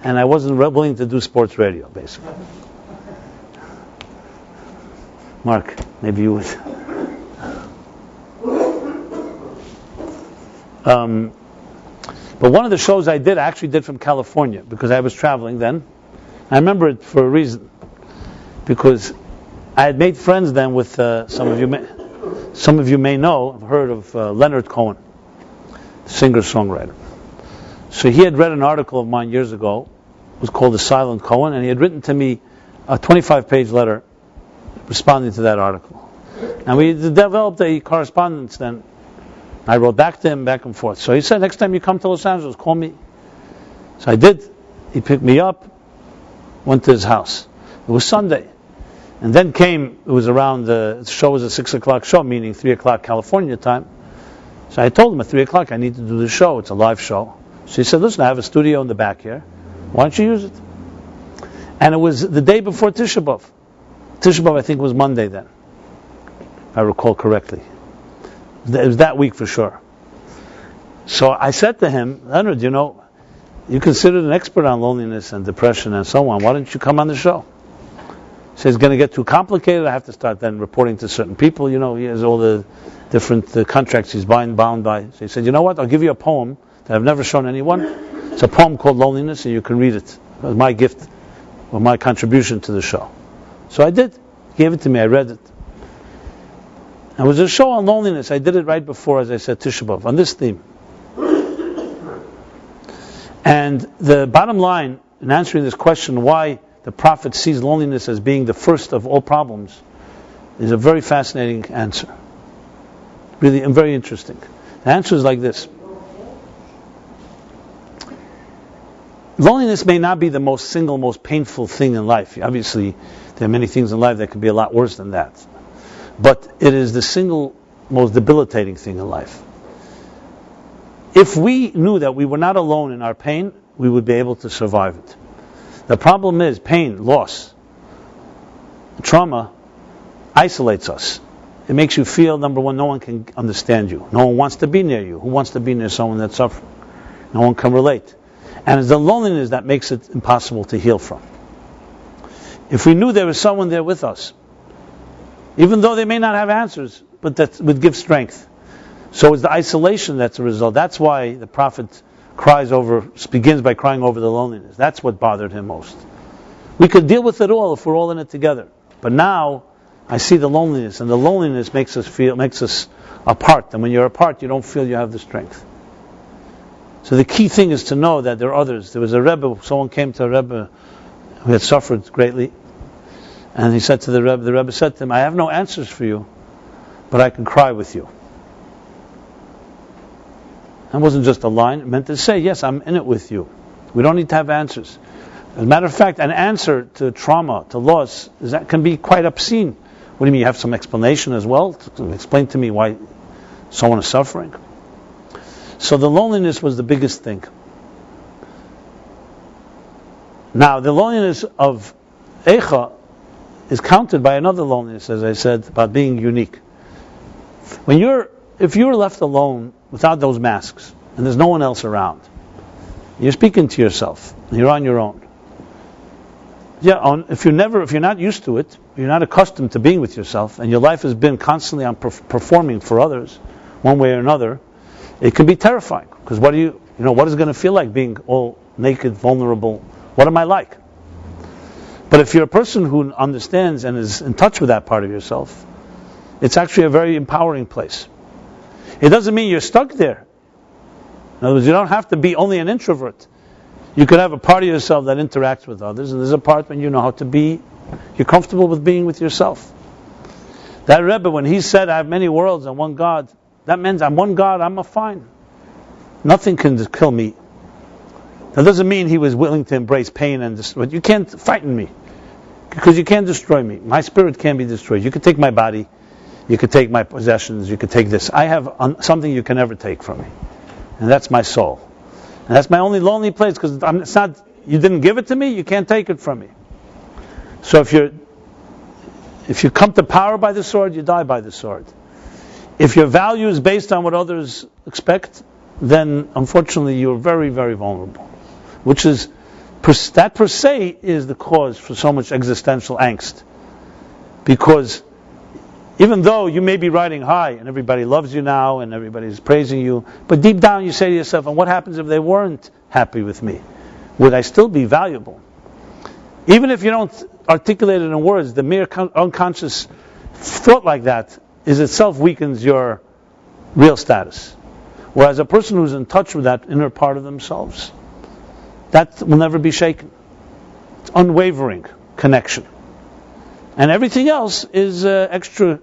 and I wasn't willing to do sports radio, basically. Mark, maybe you would. But one of the shows I actually did from California because I was traveling then. I remember it for a reason. Because I had made friends then with some of you may know, have heard of Leonard Cohen, singer-songwriter. So he had read an article of mine years ago. It was called The Silent Cohen, and he had written to me a 25-page letter responding to that article. And we developed a correspondence then. I wrote back to him, back and forth. So he said, next time you come to Los Angeles, call me. So I did. He picked me up, went to his house. It was Sunday. And then it was around, the show was a 6 o'clock show, meaning 3 o'clock California time. So I told him at 3 o'clock, I need to do the show. It's a live show. So he said, listen, I have a studio in the back here. Why don't you use it? And it was the day before Tisha B'Av. Tisha B'Av, I think, was Monday then, if I recall correctly. It was that week for sure. So I said to him, Leonard, you're considered an expert on loneliness and depression and so on. Why don't you come on the show? He said, it's going to get too complicated. I have to start then reporting to certain people. He has all the different contracts he's bound by. So he said, you know what? I'll give you a poem that I've never shown anyone. It's a poem called Loneliness, and you can read it. It was my gift or my contribution to the show. So I did. He gave it to me. I read it. And it was a show on loneliness. I did it right before, as I said, Tisha B'Av, on this theme. And the bottom line, in answering this question, why the prophet sees loneliness as being the first of all problems, is a very fascinating answer. Really, and very interesting. The answer is like this. Loneliness may not be the most painful thing in life. Obviously, there are many things in life that could be a lot worse than that. But it is the single most debilitating thing in life. If we knew that we were not alone in our pain, we would be able to survive it. The problem is pain, loss, trauma isolates us. It makes you feel, number one, no one can understand you. No one wants to be near you. Who wants to be near someone that's suffering? No one can relate. And it's the loneliness that makes it impossible to heal from. If we knew there was someone there with us, even though they may not have answers, but that would give strength. So it's the isolation that's the result. That's why the prophet begins by crying over the loneliness. That's what bothered him most. We could deal with it all if we're all in it together. But now, I see the loneliness, and the loneliness makes us apart. And when you're apart, you don't feel you have the strength. So the key thing is to know that there are others. There was a Rebbe, someone came to a Rebbe who had suffered greatly. And he said to the Rebbe said to him, I have no answers for you, but I can cry with you. That wasn't just a line. It meant to say, yes, I'm in it with you. We don't need to have answers. As a matter of fact, an answer to trauma, to loss, that can be quite obscene. What do you mean, you have some explanation as well? Explain to me why someone is suffering. So the loneliness was the biggest thing. Now, the loneliness of Eicha is countered by another loneliness, as I said, about being unique. If you're left alone without those masks, and there's no one else around, you're speaking to yourself, and you're on your own. Yeah, if you're not used to it, you're not accustomed to being with yourself, and your life has been constantly on performing for others, one way or another, it can be terrifying. Because what is it going to feel like being all naked, vulnerable? What am I like? But if you're a person who understands and is in touch with that part of yourself, it's actually a very empowering place. It doesn't mean you're stuck there. In other words, you don't have to be only an introvert. You could have a part of yourself that interacts with others, and there's a part when you know how to be, you're comfortable with being with yourself. That Rebbe, when he said, I have many worlds and one God, that means I'm one God, I'm fine. Nothing can kill me. That doesn't mean he was willing to embrace pain and destroy. You can't frighten me, because you can't destroy me. My spirit can't be destroyed. You could take my body, you could take my possessions, you could take this. I have something you can never take from me, and that's my soul. And that's my only lonely place, because it's not, you didn't give it to me, you can't take it from me. So if you come to power by the sword, you die by the sword. If your value is based on what others expect, then unfortunately you're very, very vulnerable. Which is, that per se is the cause for so much existential angst. Because even though you may be riding high and everybody loves you now and everybody's praising you, but deep down you say to yourself, and what happens if they weren't happy with me? Would I still be valuable? Even if you don't articulate it in words, the mere unconscious thought like that is itself weakens your real status. Whereas a person who's in touch with that inner part of themselves, that will never be shaken. It's unwavering connection. And everything else is extra,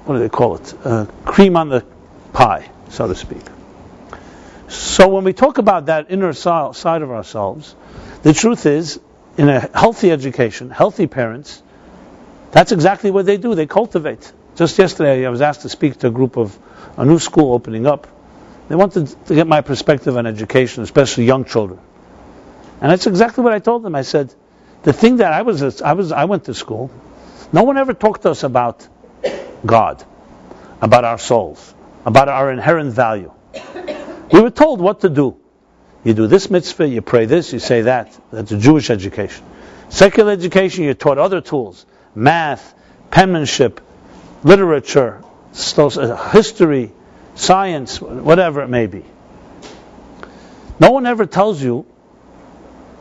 what do they call it? Cream on the pie, so to speak. So when we talk about that inner side of ourselves, the truth is, in a healthy education, healthy parents, that's exactly what they do. They cultivate. Just yesterday I was asked to speak to a group of a new school opening up. They wanted to get my perspective on education, especially young children. And that's exactly what I told them. I said, the thing that I went to school, no one ever talked to us about God, about our souls, about our inherent value. We were told what to do. You do this mitzvah, you pray this, you say that. That's a Jewish education. Secular education, you're taught other tools. Math, penmanship, literature, history, science, whatever it may be. No one ever tells you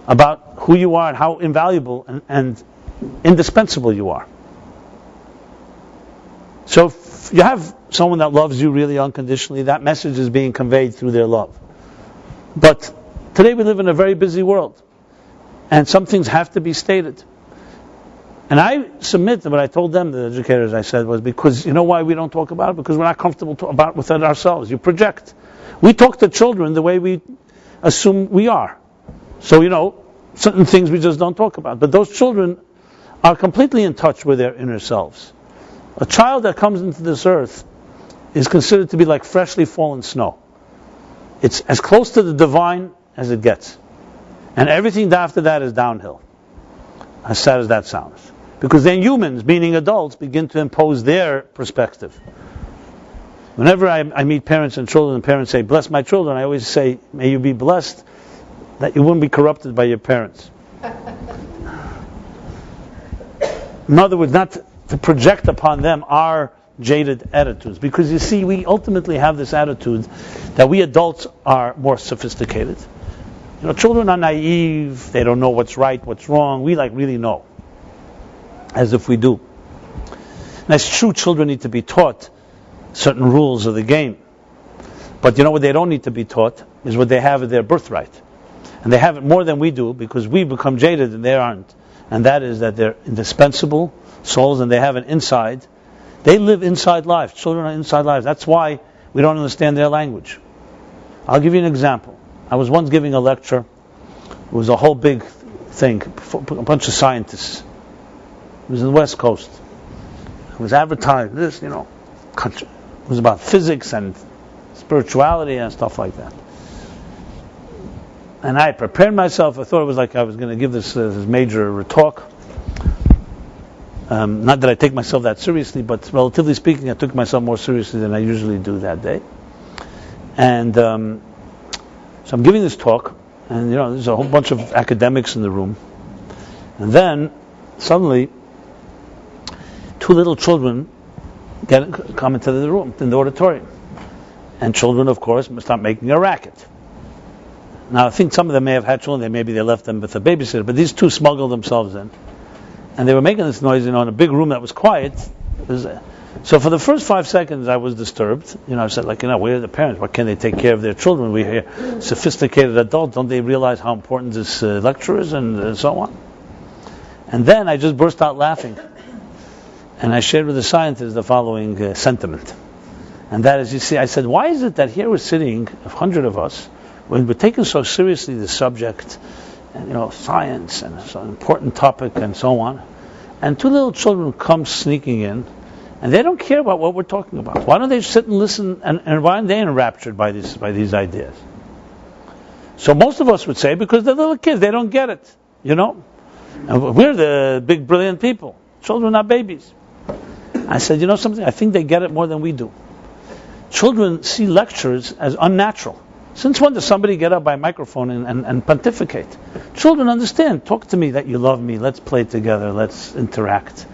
about who you are and how invaluable and indispensable you are. So if you have someone that loves you really unconditionally, that message is being conveyed through their love. But today we live in a very busy world, and some things have to be stated. And I submit that what I told them, the educators, I said, was because, you know why we don't talk about it? Because we're not comfortable with it ourselves. You project. We talk to children the way we assume we are. So, certain things we just don't talk about. But those children are completely in touch with their inner selves. A child that comes into this earth is considered to be like freshly fallen snow. It's as close to the divine as it gets. And everything after that is downhill. As sad as that sounds. Because then humans, meaning adults, begin to impose their perspective. Whenever I meet parents and children, and parents say, bless my children, I always say, may you be blessed that you wouldn't be corrupted by your parents. In other words, not to project upon them our jaded attitudes. Because you see, we ultimately have this attitude that we adults are more sophisticated. Children are naive, they don't know what's right, what's wrong. We really know. As if we do. And it's true, children need to be taught certain rules of the game. But what they don't need to be taught is what they have as their birthright. And they have it more than we do, because we become jaded and they aren't. And that is that they're indispensable souls, and they have an inside. They live inside lives. Children are inside lives. That's why we don't understand their language. I'll give you an example. I was once giving a lecture. It was a whole big thing, a bunch of scientists. It was in the West Coast. It was advertised, country. It was about physics and spirituality and stuff like that. And I prepared myself. I thought it was like I was going to give this major talk. Not that I take myself that seriously, but relatively speaking, I took myself more seriously than I usually do that day. And so I'm giving this talk, and there's a whole bunch of academics in the room. And then, suddenly, two little children come into the room, in the auditorium. And children, of course, start making a racket. Now, I think some of them may have had children, maybe they left them with a babysitter, but these two smuggled themselves in. And they were making this noise, in a big room that was quiet. So for the first 5 seconds, I was disturbed. I said, we're the parents. Why can't they take care of their children? We're here, sophisticated adults. Don't they realize how important this lecture is, and so on? And then I just burst out laughing. And I shared with the scientists the following sentiment. And that is, you see, I said, why is it that here we're sitting, 100 of us, when we're taking so seriously the subject, and, science, and it's an important topic, and so on, and 2 little children come sneaking in, and they don't care about what we're talking about. Why don't they sit and listen, and why aren't they enraptured by these ideas? So most of us would say, because they're little kids, they don't get it, And we're the big, brilliant people. Children are babies. I said, something? I think they get it more than we do. Children see lectures as unnatural. Since when does somebody get up by a microphone and pontificate? Children understand. Talk to me that you love me. Let's play together. Let's interact.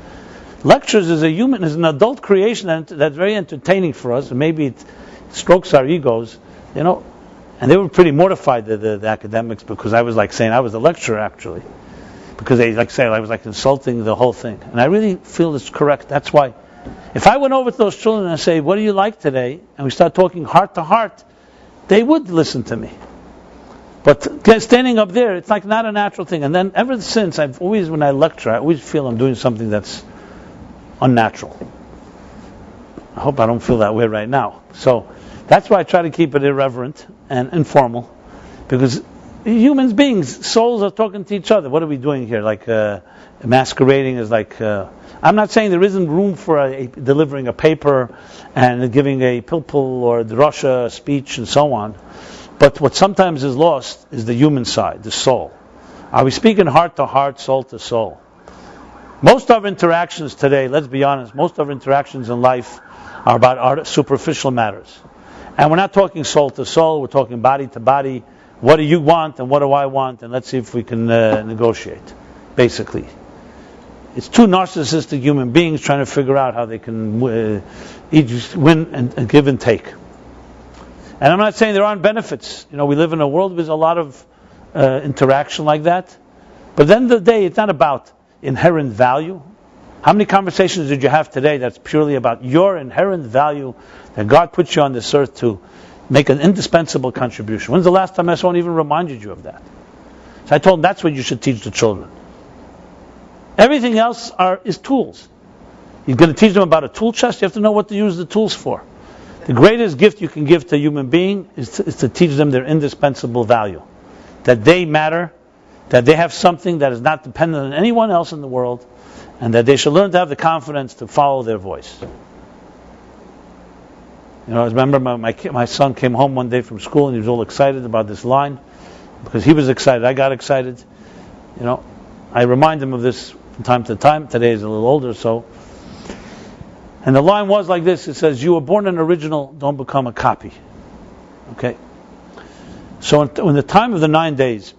Lectures is an adult creation that's very entertaining for us. And maybe it strokes our egos, And they were pretty mortified, the academics, because I was saying I was the lecturer actually. Because they say I was insulting the whole thing. And I really feel it's correct. That's why if I went over to those children and say, what do you like today? And we start talking heart to heart, they would listen to me. But standing up there, it's not a natural thing. And then ever since, when I lecture, I always feel I'm doing something that's unnatural. I hope I don't feel that way right now. So that's why I try to keep it irreverent and informal. Because human beings, souls are talking to each other. What are we doing here? Masquerading is I'm not saying there isn't room for delivering a paper and giving a pilpul or drasha speech and so on. But what sometimes is lost is the human side, the soul. Are we speaking heart to heart, soul to soul? Most of our interactions today, let's be honest, most of our interactions in life are about superficial matters. And we're not talking soul to soul, we're talking body to body. What do you want and what do I want? And let's see if we can negotiate, basically. It's 2 narcissistic human beings trying to figure out how they can each win and give and take. And I'm not saying there aren't benefits. We live in a world with a lot of interaction like that. But at the end of the day, it's not about inherent value. How many conversations did you have today that's purely about your inherent value that God put you on this earth to make an indispensable contribution? When's the last time someone even reminded you of that? So I told them that's what you should teach the children. Everything else is tools. You're going to teach them about a tool chest, you have to know what to use the tools for. The greatest gift you can give to a human being is to teach them their indispensable value. That they matter, that they have something that is not dependent on anyone else in the world, and that they should learn to have the confidence to follow their voice. I remember my son came home one day from school and he was all excited about this line. Because he was excited, I got excited. I remind him of this from time to time. Today he's a little older, so. And the line was like this. It says, you were born an original, don't become a copy. Okay? So in the time of the 9 days,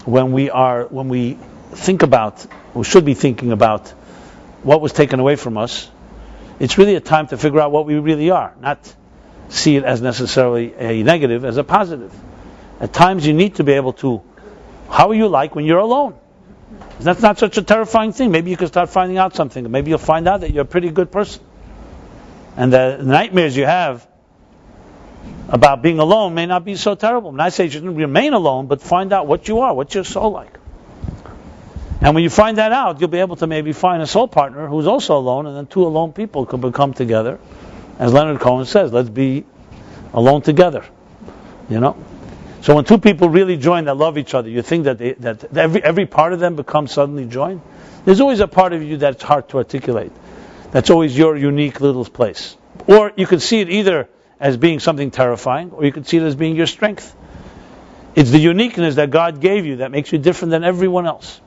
when we think about, we should be thinking about what was taken away from us, it's really a time to figure out what we really are, not see it as necessarily a negative, as a positive. At times you need to be able to, how are you like when you're alone? That's not such a terrifying thing. Maybe you can start finding out something. Maybe you'll find out that you're a pretty good person. And the nightmares you have about being alone may not be so terrible. And I say you shouldn't remain alone, but find out what you are, what's your soul like. And when you find that out, you'll be able to maybe find a soul partner who's also alone, and then 2 alone people could become together. As Leonard Cohen says, let's be alone together. So when 2 people really join that love each other, you think that every part of them becomes suddenly joined? There's always a part of you that's hard to articulate. That's always your unique little place. Or you could see it either as being something terrifying, or you could see it as being your strength. It's the uniqueness that God gave you that makes you different than everyone else.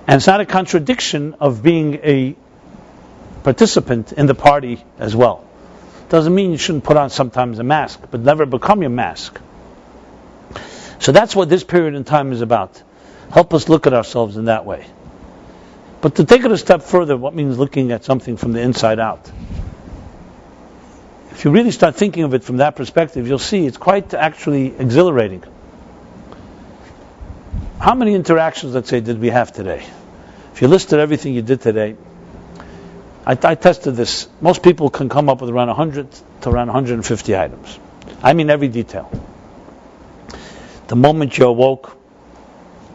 And it's not a contradiction of being a participant in the party as well. Doesn't mean you shouldn't put on sometimes a mask, but never become your mask. So that's what this period in time is about. Help us look at ourselves in that way. But to take it a step further, what means looking at something from the inside out? If you really start thinking of it from that perspective, you'll see it's quite actually exhilarating. How many interactions, let's say, did we have today? If you listed everything you did today, I tested this. Most people can come up with around 100 to around 150 items. I mean every detail. The moment you awoke,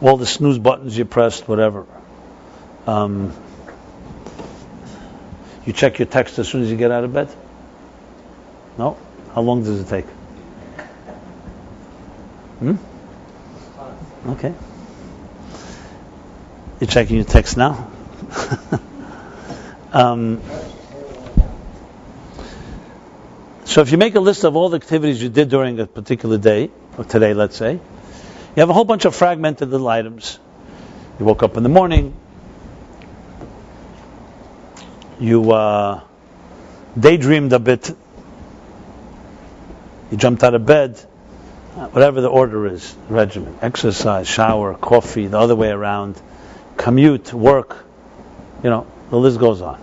all the snooze buttons you pressed, whatever. You check your text as soon as you get out of bed? No? How long does it take? Okay. You're checking your text now? So if you make a list of all the activities you did during a particular day, or today let's say, you have a whole bunch of fragmented little items. You woke up in the morning, you daydreamed a bit, you jumped out of bed, whatever the order is, regimen, exercise, shower, coffee, the other way around, commute, work, the list goes on.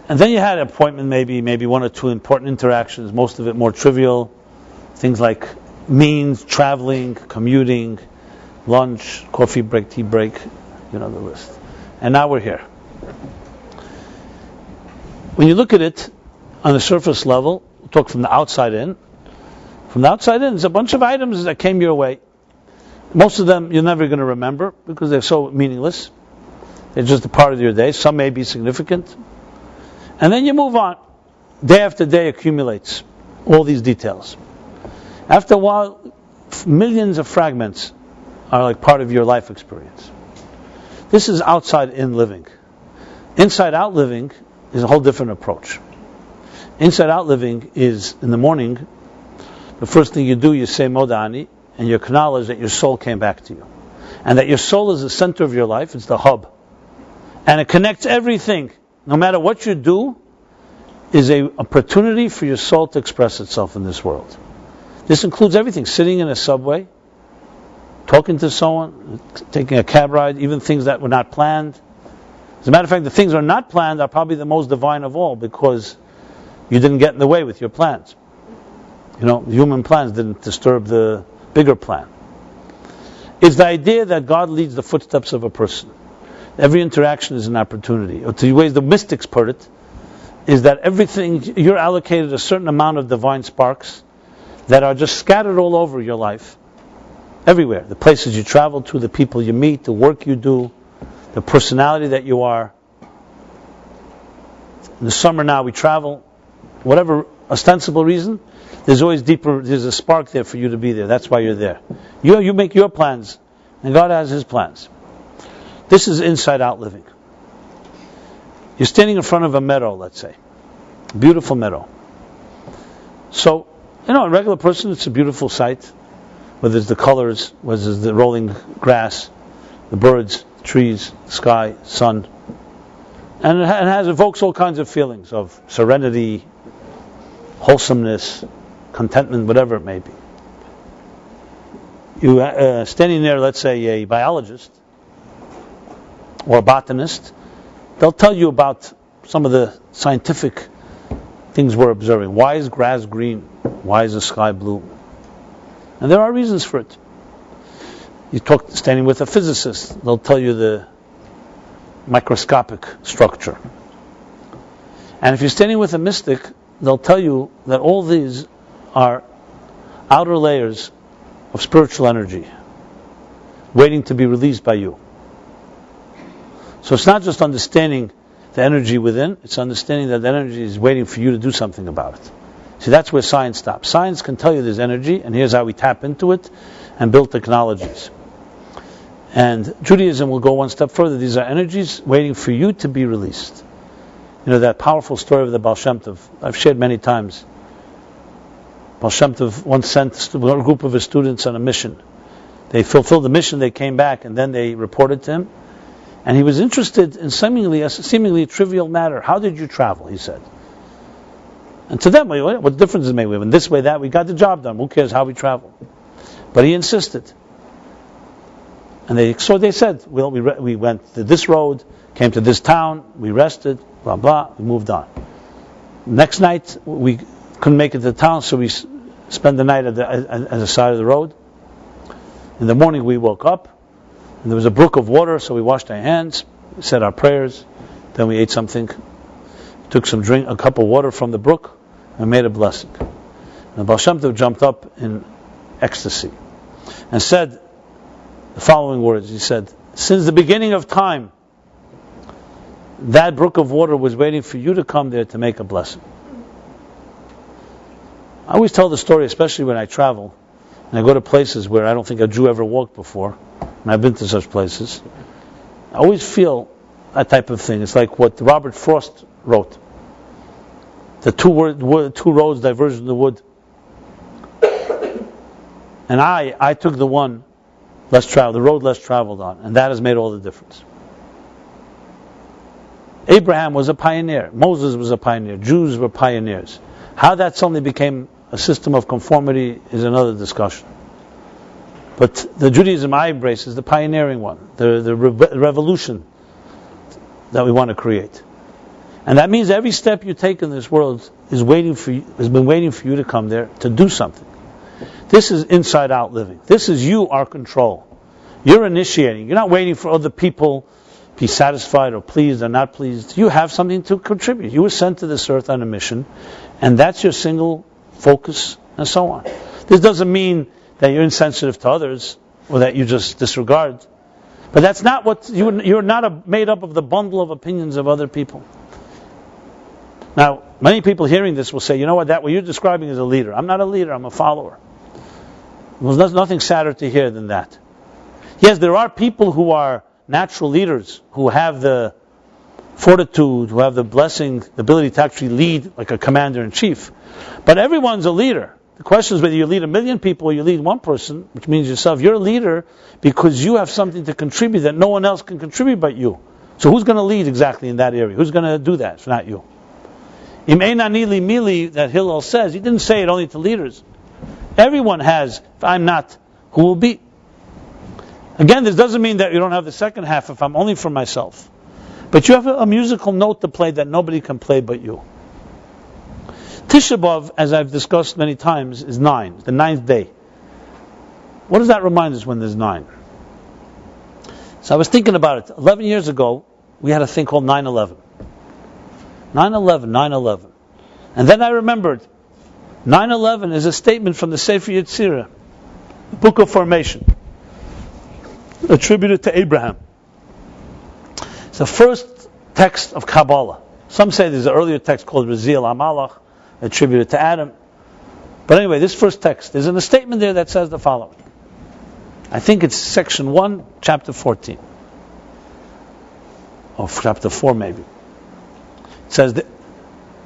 And then you had an appointment, maybe one or two important interactions, most of it more trivial, things like means, traveling, commuting, lunch, coffee break, tea break, the list. And now we're here. When you look at it on the surface level, we'll talk from the outside in. From the outside in, there's a bunch of items that came your way. Most of them you're never going to remember because they're so meaningless. They're just a part of your day. Some may be significant. And then you move on. Day after day accumulates all these details. After a while, millions of fragments are like part of your life experience. This is outside-in living. Inside-out living is a whole different approach. Inside-out living is, in the morning, the first thing you do, you say Modani, and you acknowledge that your soul came back to you. And that your soul is the center of your life, it's the hub. And it connects everything. No matter what you do, is an opportunity for your soul to express itself in this world. This includes everything. Sitting in a subway, talking to someone, taking a cab ride, even things that were not planned. As a matter of fact, the things that are not planned are probably the most divine of all because you didn't get in the way with your plans. Human plans didn't disturb the bigger plan. It's the idea that God leads the footsteps of a person. Every interaction is an opportunity. Or to the ways the mystics put it, is that everything, you're allocated a certain amount of divine sparks that are just scattered all over your life. Everywhere. The places you travel to, the people you meet, the work you do, the personality that you are. In the summer now we travel. Whatever ostensible reason, there's a spark there for you to be there. That's why you're there. You make your plans, and God has His plans. This is inside-out living. You're standing in front of a meadow, let's say. Beautiful meadow. So, a regular person, it's a beautiful sight. Whether it's the colors, whether it's the rolling grass, the birds, trees, sky, sun. And it evokes all kinds of feelings of serenity, wholesomeness, contentment, whatever it may be. You standing there, let's say a biologist or a botanist, they'll tell you about some of the scientific things we're observing. Why is grass green? Why is the sky blue? And there are reasons for it. You talk standing with a physicist, they'll tell you the microscopic structure. And if you're standing with a mystic, they'll tell you that all these are outer layers of spiritual energy waiting to be released by you. So it's not just understanding the energy within, it's understanding that the energy is waiting for you to do something about it. See, that's where science stops. Science can tell you there's energy, and here's how we tap into it and build technologies. And Judaism will go one step further. These are energies waiting for you to be released. That powerful story of the Baal Shem Tov, I've shared many times. Baal Shem Tov once sent a group of his students on a mission. They fulfilled the mission, they came back, and then they reported to him. And he was interested in seemingly a trivial matter. How did you travel, he said. And to them, what difference does it make? We went this way, that, we got the job done. Who cares how we travel? But he insisted. And they said, well, we went to this road, came to this town, we rested, blah, blah, we moved on. Next night, we couldn't make it to the town, so we spent the night at the side of the road. In the morning, we woke up, and there was a brook of water, so we washed our hands. said our prayers, then we ate something, took a cup of water from the brook, and made a blessing. And the Baal Shem Tov jumped up in ecstasy and said the following words. He said, since the beginning of time, that brook of water was waiting for you to come there to make a blessing. I always tell the story, especially when I travel, and I go to places where I don't think a Jew ever walked before, and I've been to such places. I always feel that type of thing. It's like what Robert Frost wrote. The two roads diverged in the wood. And I took the one less traveled, the road less traveled on, and that has made all the difference. Abraham was a pioneer. Moses was a pioneer. Jews were pioneers. How that suddenly became a system of conformity is another discussion. But the Judaism I embrace is the pioneering one, the revolution that we want to create. And that means every step you take in this world has been waiting for you to come there to do something. This is inside out living. This is you are control. You're initiating. You're not waiting for other people to be satisfied or pleased or not pleased. You have something to contribute. You were sent to this earth on a mission, and that's your single focus, and so on. This doesn't mean that you're insensitive to others or that you just disregard. But that's not what you're not made up of the bundle of opinions of other people. Now, many people hearing this will say, you know what you're describing is a leader. I'm not a leader, I'm a follower. Well, there's nothing sadder to hear than that. Yes, there are people who are natural leaders, who have the fortitude, who have the blessing, the ability to actually lead like a commander-in-chief. But everyone's a leader. The question is whether you lead 1 million people or you lead one person, which means yourself. You're a leader because you have something to contribute that no one else can contribute but you. So who's going to lead exactly in that area? Who's going to do that? It's not you. Im einani li mili, that Hillel says, he didn't say it only to leaders. Everyone has, if I'm not, who will be? Again, this doesn't mean that you don't have the second half if I'm only for myself. But you have a musical note to play that nobody can play but you. Tisha B'Av, as I've discussed many times, is 9, the 9th day. What does that remind us when there's 9? So I was thinking about it. 11 years ago, we had a thing called 9/11. 9/11, 9/11. And then I remembered, 9/11 is a statement from the Sefer Yetzirah, the Book of Formation, attributed to Abraham. It's the first text of Kabbalah. Some say there's an earlier text called Raziel HaMalach, attributed to Adam. But anyway, this first text, there's a statement there that says the following. I think it's section 1, chapter 14. Or chapter 4 maybe. It says, the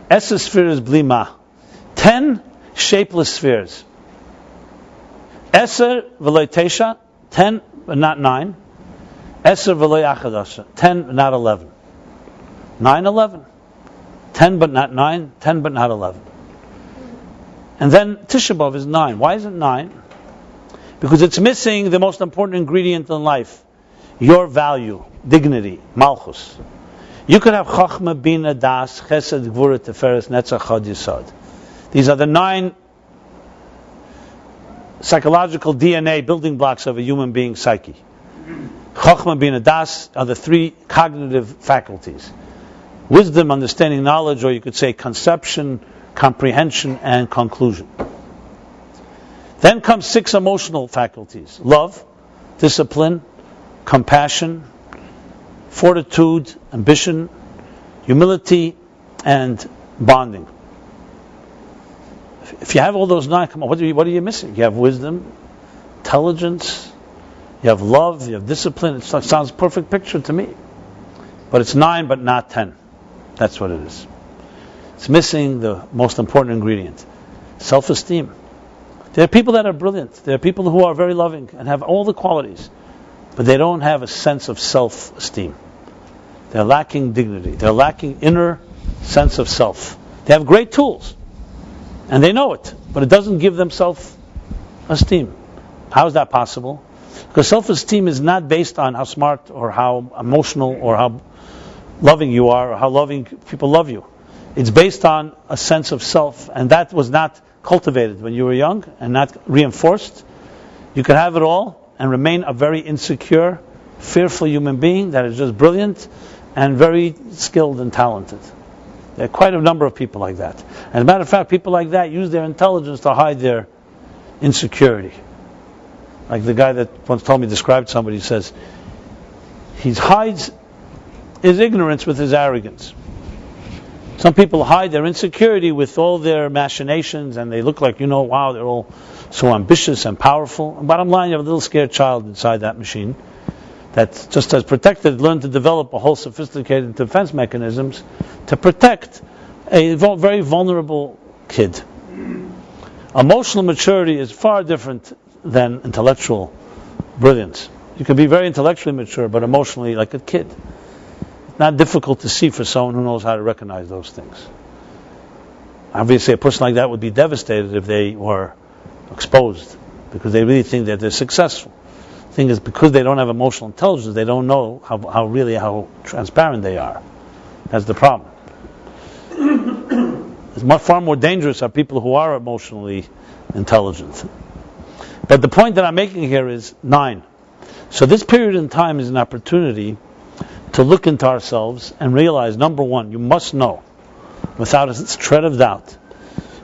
Eser spheres blima, 10 shapeless spheres. Eser v'lo tesha, 10 but not 9. Eser v'lo achadasha, 10 but not 11. 9/11. 10 but not 9, 10 but not 11. And then Tisha B'Av is 9. Why is it 9? Because it's missing the most important ingredient in life. Your value, dignity, malchus. You could have Chachma, Bina, Das, Chesed, Gvura, Teferes, Netzach, Chad, Yisod. These are the 9 psychological DNA building blocks of a human being's psyche. Chachma, Bina, Das are the 3 cognitive faculties. Wisdom, understanding, knowledge, or you could say conception, comprehension, and conclusion. Then comes 6 emotional faculties. Love, discipline, compassion, fortitude, ambition, humility, and bonding. If you have all those 9, come on, what are you missing? You have wisdom, intelligence, you have love, you have discipline. It sounds a perfect picture to me. But it's 9 but not 10. That's what it is. It's missing the most important ingredient. Self-esteem. There are people that are brilliant. There are people who are very loving and have all the qualities. But they don't have a sense of self-esteem. They're lacking dignity. They're lacking inner sense of self. They have great tools. And they know it. But it doesn't give them self-esteem. How is that possible? Because self-esteem is not based on how smart or how emotional or how loving you are or how loving people love you. It's based on a sense of self, and that was not cultivated when you were young and not reinforced. You can have it all and remain a very insecure, fearful human being that is just brilliant and very skilled and talented. There are quite a number of people like that. As a matter of fact, people like that use their intelligence to hide their insecurity. Like the guy that once told me, described somebody, he says, he hides his ignorance with his arrogance. Some people hide their insecurity with all their machinations, and they look like, wow, they're all so ambitious and powerful. And bottom line, you have a little scared child inside that machine that, just as protected, learned to develop a whole sophisticated defense mechanisms to protect a very vulnerable kid. Emotional maturity is far different than intellectual brilliance. You can be very intellectually mature, but emotionally like a kid. Not difficult to see for someone who knows how to recognize those things. Obviously, a person like that would be devastated if they were exposed, because they really think that they're successful. The thing is, because they don't have emotional intelligence, they don't know how transparent they are. That's the problem. It's far more dangerous are people who are emotionally intelligent. But the point that I'm making here is 9. So this period in time is an opportunity to look into ourselves and realize, number one, you must know, without a shred of doubt,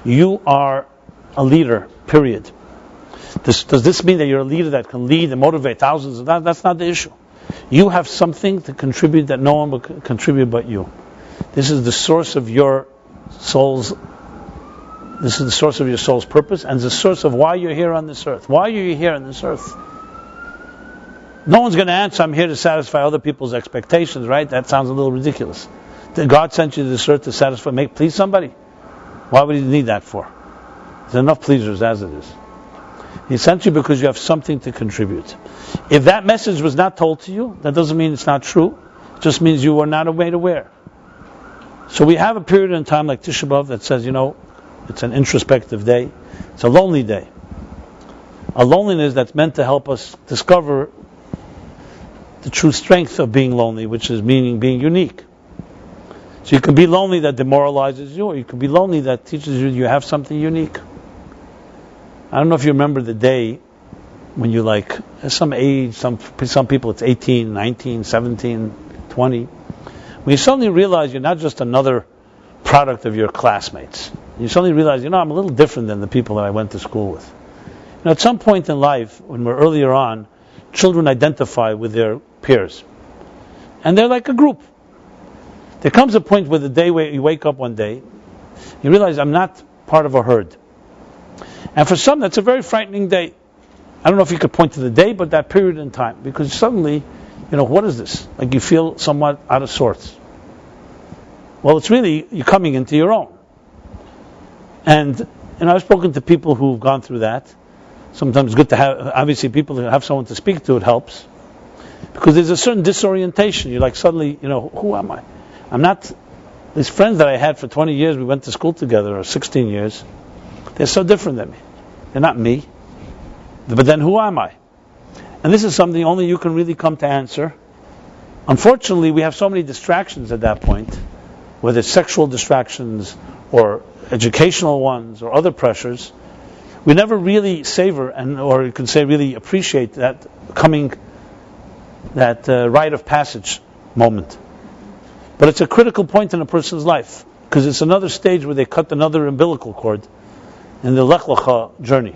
you are a leader, period. Does this mean that you're a leader that can lead and motivate thousands? That's not the issue. You have something to contribute that no one will contribute but you. This is the source of your soul's purpose, and the source of why you're here on this earth. Why are you here on this earth? No one's going to answer, I'm here to satisfy other people's expectations, right? That sounds a little ridiculous. God sent you to this earth to please somebody. Why would He need that for? There's enough pleasers as it is. He sent you because you have something to contribute. If that message was not told to you, that doesn't mean it's not true. It just means you were not made aware. So we have a period in time like Tisha B'Av that says, it's an introspective day. It's a lonely day. A loneliness that's meant to help us discover the true strength of being lonely, which is meaning being unique. So you can be lonely that demoralizes you, or you can be lonely that teaches you have something unique. I don't know if you remember the day when you at some age, some people it's 18, 19, 17, 20, when you suddenly realize you're not just another product of your classmates. You suddenly realize, I'm a little different than the people that I went to school with. At some point in life, when we're earlier on, children identify with their peers. And they're like a group. There comes a point where the day where you wake up one day, you realize I'm not part of a herd. And for some, that's a very frightening day. I don't know if you could point to the day, but that period in time. Because suddenly, what is this? Like you feel somewhat out of sorts. Well, it's really, you're coming into your own. And I've spoken to people who've gone through that. Sometimes it's good to have, obviously, people who have someone to speak to, it helps. Because there's a certain disorientation. You're like suddenly, who am I? I'm not, these friends that I had for 20 years, we went to school together, or 16 years, they're so different than me. They're not me. But then who am I? And this is something only you can really come to answer. Unfortunately, we have so many distractions at that point, whether it's sexual distractions, or educational ones, or other pressures. We never really savor, or you can say really appreciate that rite of passage moment. But it's a critical point in a person's life, because it's another stage where they cut another umbilical cord in the Lech Lecha journey.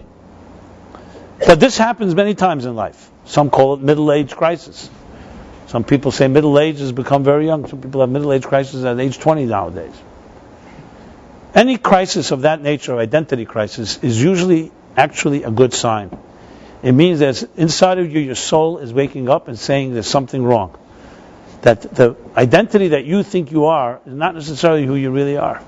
But this happens many times in life. Some call it middle-age crisis. Some people say middle age has become very young. Some people have middle-age crisis at age 20 nowadays. Any crisis of that nature, identity crisis, is usually actually a good sign. It means that inside of you, your soul is waking up and saying there's something wrong. That the identity that you think you are is not necessarily who you really are.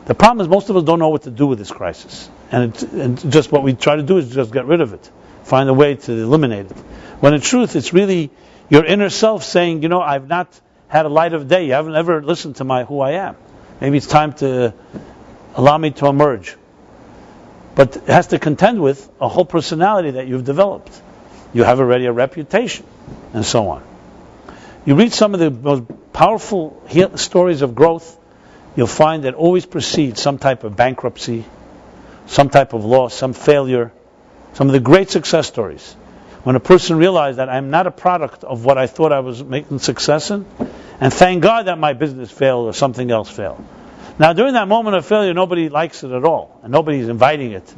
The problem is most of us don't know what to do with this crisis. And just what we try to do is just get rid of it. Find a way to eliminate it. When in truth, it's really your inner self saying, I've not had a light of day. You haven't ever listened to who I am. Maybe it's time to allow me to emerge. But it has to contend with a whole personality that you've developed. You have already a reputation, and so on. You read some of the most powerful stories of growth, you'll find that always precedes some type of bankruptcy, some type of loss, some failure. Some of the great success stories When a person realized that I'm not a product of what I thought I was making success in, and thank God that my business failed or something else failed. Now, during that moment of failure, nobody likes it at all, and nobody's inviting it.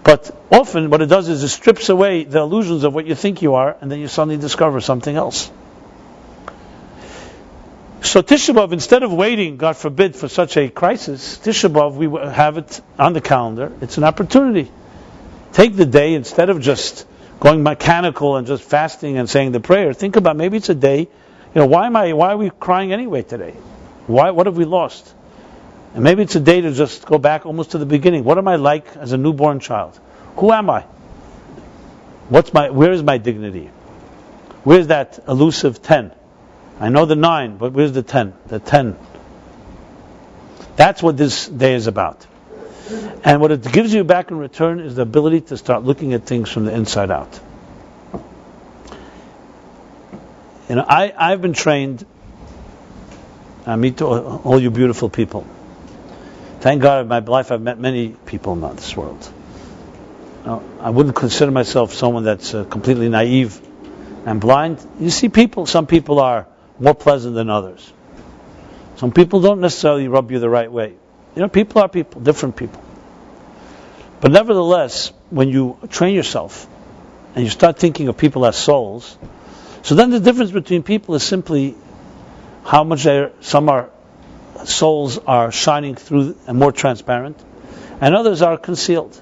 But often, what it does is it strips away the illusions of what you think you are, and then you suddenly discover something else. So Tisha B'Av, instead of waiting, God forbid, for such a crisis, Tisha B'Av, we have it on the calendar. It's an opportunity. Take the day, instead of just going mechanical and just fasting and saying the prayer, think about maybe it's a day. Why are we crying anyway today? What have we lost? And maybe it's a day to just go back almost to the beginning. What am I like as a newborn child? Who am I? Where is my dignity? Where's that elusive 10? I know the 9, but where's the 10? The 10. That's what this day is about. And what it gives you back in return is the ability to start looking at things from the inside out. I've been trained. I meet all you beautiful people. Thank God in my life I've met many people in this world. I wouldn't consider myself someone that's completely naive and blind. You see people, some people are more pleasant than others. Some people don't necessarily rub you the right way. People are people, different people. But nevertheless, when you train yourself and you start thinking of people as souls, so then the difference between people is simply how much some souls are shining through and more transparent, and others are concealed.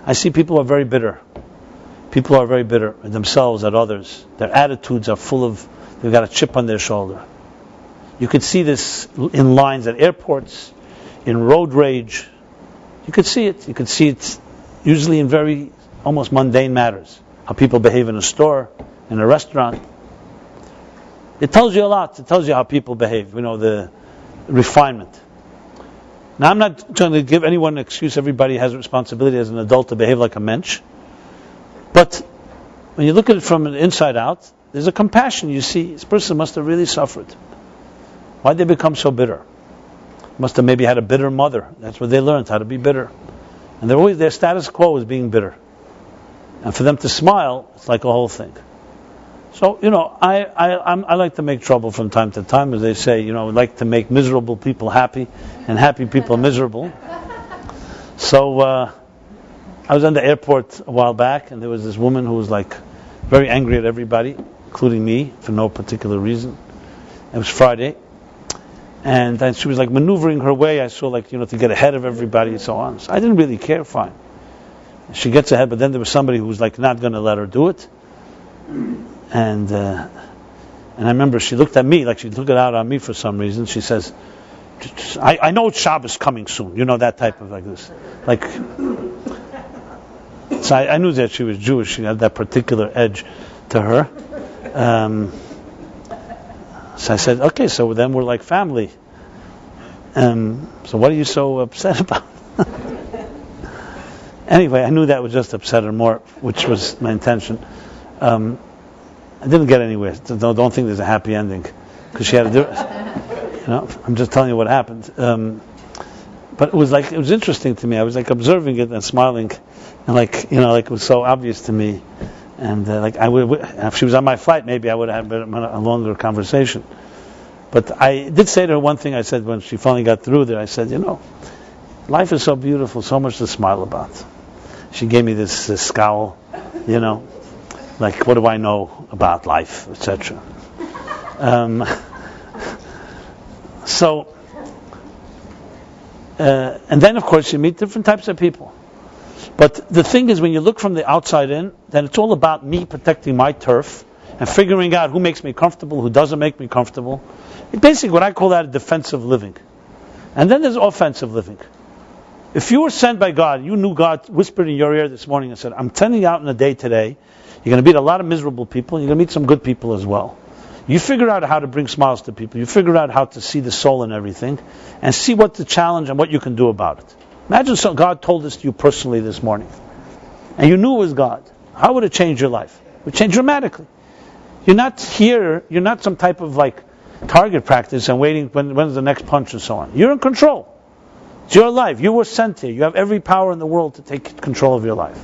I see people are very bitter. People are very bitter at themselves, at others. Their attitudes are full of, they've got a chip on their shoulder. You could see this in lines at airports, in road rage. You could see it. You could see it usually in very almost mundane matters. How people behave in a store, in a restaurant. It tells you a lot. It tells you how people behave. The refinement. Now, I'm not trying to give anyone an excuse. Everybody has a responsibility as an adult to behave like a mensch. But when you look at it from the inside out, there's a compassion. You see, this person must have really suffered. Why'd they become so bitter? Must have maybe had a bitter mother. That's where they learned how to be bitter. And their status quo is being bitter. And for them to smile, it's like a whole thing. So, I like to make trouble from time to time, as they say. I like to make miserable people happy and happy people miserable. So, I was on the airport a while back, and there was this woman who was very angry at everybody, including me, for no particular reason. It was Friday. And then she was maneuvering her way, I saw to get ahead of everybody and so on. So I didn't really care, fine. She gets ahead, but then there was somebody who was not going to let her do it. And I remember she looked at me, she took it out on me for some reason. She says, I know Shabbos coming soon. That type of this. So I knew that she was Jewish. She had that particular edge to her. So I said, okay, so then we're like family. So what are you so upset about? Anyway, I knew that would just upset her more, which was my intention. I didn't get anywhere. Don't think there's a happy ending, because she had to do it. I'm just telling you what happened. But it was interesting to me. I was observing it and smiling, and it was so obvious to me. And I would, if she was on my flight, maybe I would have had a longer conversation. But I did say to her one thing. I said when she finally got through there, I said, life is so beautiful, so much to smile about. She gave me this scowl, what do I know about life, etc. And then of course you meet different types of people. But the thing is, when you look from the outside in, then it's all about me protecting my turf and figuring out who makes me comfortable, who doesn't make me comfortable. Basically, what I call that defensive living. And then there's offensive living. If you were sent by God, you knew God whispered in your ear this morning and said, I'm sending you out in a day today. You're going to meet a lot of miserable people. You're going to meet some good people as well. You figure out how to bring smiles to people. You figure out how to see the soul in everything and see what the challenge and what you can do about it. Imagine God told this to you personally this morning, and you knew it was God. How would it change your life? It would change dramatically. You're not here, you're not some type of target practice and waiting when's the next punch and so on. You're in control. It's your life. You were sent here. You have every power in the world to take control of your life.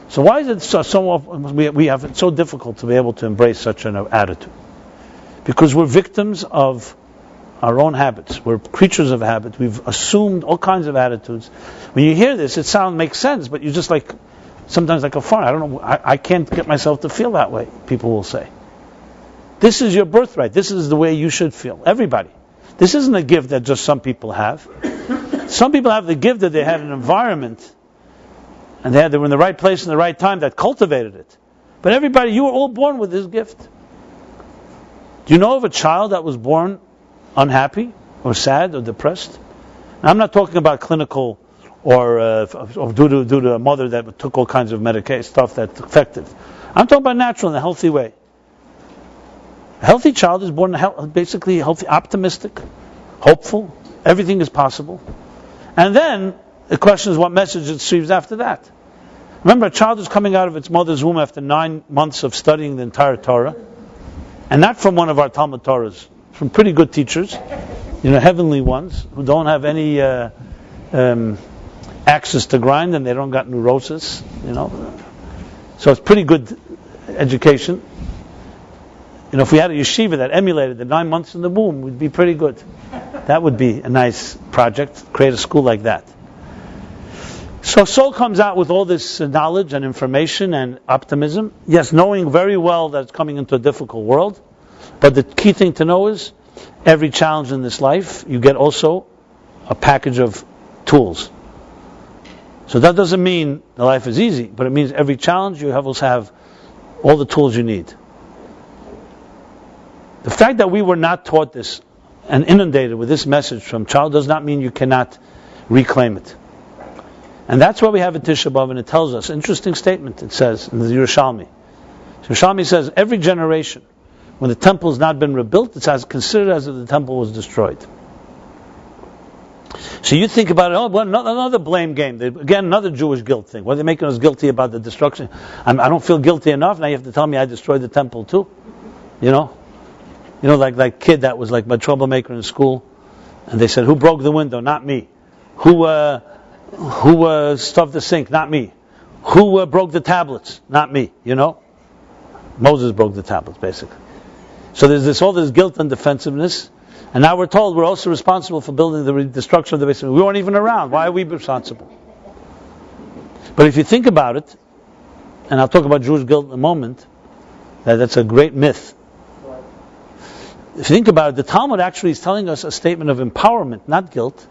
So why is it so we have it so difficult to be able to embrace such an attitude? Because we're victims of our own habits. We're creatures of habit. We've assumed all kinds of attitudes. When you hear this, makes sense, but you're just like, sometimes like a foreigner. I don't know, I can't get myself to feel that way, people will say. This is your birthright. This is the way you should feel. Everybody. This isn't a gift that just some people have. Some people have the gift that they had an environment and they were in the right place in the right time that cultivated it. But everybody, you were all born with this gift. Do you know of a child that was born unhappy or sad or depressed? Now, I'm not talking about clinical or due to a mother that took all kinds of medication, stuff that's effective. I'm talking about natural in a healthy way. A healthy child is born basically healthy, optimistic, hopeful. Everything is possible. And then the question is what message it receives after that. Remember, a child is coming out of its mother's womb after 9 months of studying the entire Torah, and not from one of our Talmud Torahs, from pretty good teachers, heavenly ones who don't have any axes to grind and they don't got neurosis. So it's pretty good education. If we had a yeshiva that emulated the 9 months in the womb, we'd be pretty good. That would be a nice project. Create a school like that. So soul comes out with all this knowledge and information and optimism. Yes, knowing very well that it's coming into a difficult world. But the key thing to know is, every challenge in this life, you get also a package of tools. So that doesn't mean the life is easy, but it means every challenge you also have all the tools you need. The fact that we were not taught this and inundated with this message from child does not mean you cannot reclaim it. And that's why we have a Tisha B'Av, and it tells us, interesting statement, it says in the Yerushalmi. Yerushalmi says, every generation, when the temple has not been rebuilt, it's considered as if the temple was destroyed. So you think about it, another blame game. Again, another Jewish guilt thing. What are they making us guilty about the destruction? I don't feel guilty enough, now you have to tell me I destroyed the temple too. Like that kid that was like my troublemaker in school, and they said, who broke the window? Not me. Who stuffed the sink? Not me. Who broke the tablets? Not me. Moses broke the tablets, basically. So there's all this guilt and defensiveness, and now we're told we're also responsible for building the destruction of the basement. We weren't even around. Why are we responsible? But if you think about it, and I'll talk about Jewish guilt in a moment, that's a great myth. If you think about it, the Talmud actually is telling us a statement of empowerment, not guilt.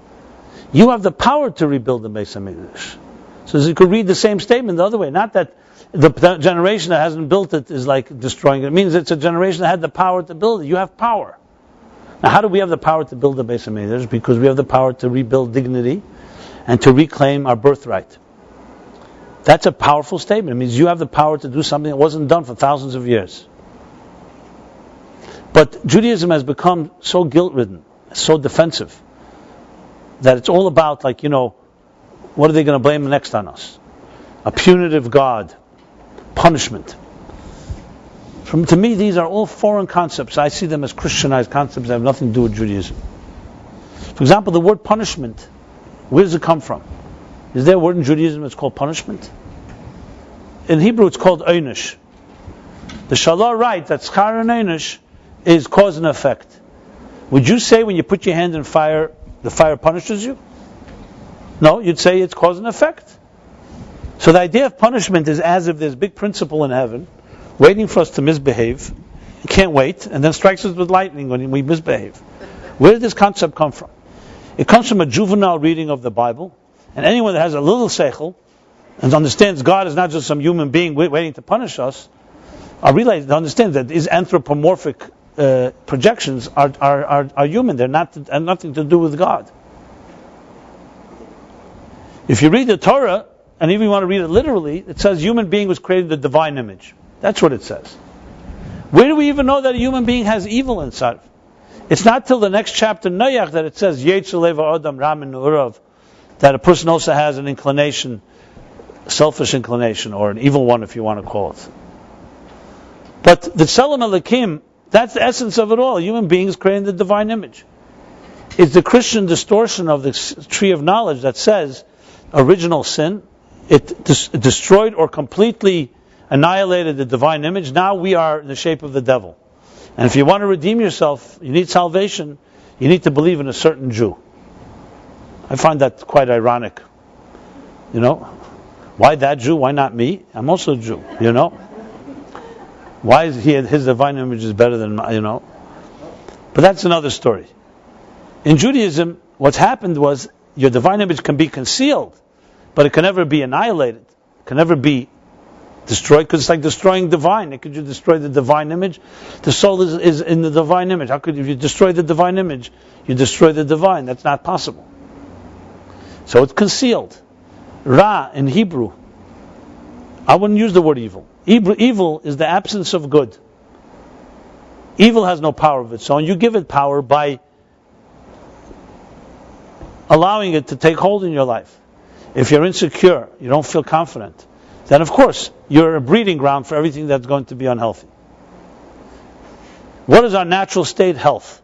You have the power to rebuild the Beis HaMikdash. So you could read the same statement the other way. Not that the generation that hasn't built it is like destroying it. It means it's a generation that had the power to build it. You have power. Now, how do we have the power to build the Beis HaMikdash? Because we have the power to rebuild dignity and to reclaim our birthright. That's a powerful statement. It means you have the power to do something that wasn't done for thousands of years. But Judaism has become so guilt-ridden, so defensive, that it's all about, what are they going to blame next on us? A punitive God, punishment. To me, these are all foreign concepts. I see them as Christianized concepts that have nothing to do with Judaism. For example, the word punishment, where does it come from? Is there a word in Judaism that's called punishment? In Hebrew, it's called einish. The Shalah writes that schar and einish is cause and effect. Would you say when you put your hand in fire, the fire punishes you? No, you'd say it's cause and effect. So the idea of punishment is as if there's a big principle in heaven waiting for us to misbehave. It can't wait, and then strikes us with lightning when we misbehave. Where did this concept come from? It comes from a juvenile reading of the Bible, and anyone that has a little seichel and understands God is not just some human being waiting to punish us, understands that these anthropomorphic projections are human. They're have nothing to do with God. If you read the Torah, and even if you want to read it literally, it says human being was created in the divine image. That's what it says. Where do we even know that a human being has evil inside? It's not till the next chapter, Noach, that it says Yetzer Leva Adam Ramin Urav, that a person also has an inclination, selfish inclination, or an evil one, if you want to call it. But the Tselem Elokim, that's the essence of it all. Human beings created in the divine image. It's the Christian distortion of the tree of knowledge that says original sin it destroyed or completely annihilated the divine image. Now we are in the shape of the devil. And if you want to redeem yourself, you need salvation, you need to believe in a certain Jew. I find that quite ironic. Why that Jew? Why not me? I'm also a Jew, Why is his divine image is better than mine, But that's another story. In Judaism, what's happened was your divine image can be concealed, but it can never be annihilated. It can never be destroyed, because it's like destroying divine. How could you destroy the divine image? The soul is in the divine image. How could, if you destroy the divine image, you destroy the divine? That's not possible. So it's concealed. Ra in Hebrew, I wouldn't use the word evil. Evil is the absence of good. Evil has no power of its own. You give it power by allowing it to take hold in your life. If you're insecure, you don't feel confident, then of course you're a breeding ground for everything that's going to be unhealthy. What is our natural state? Health.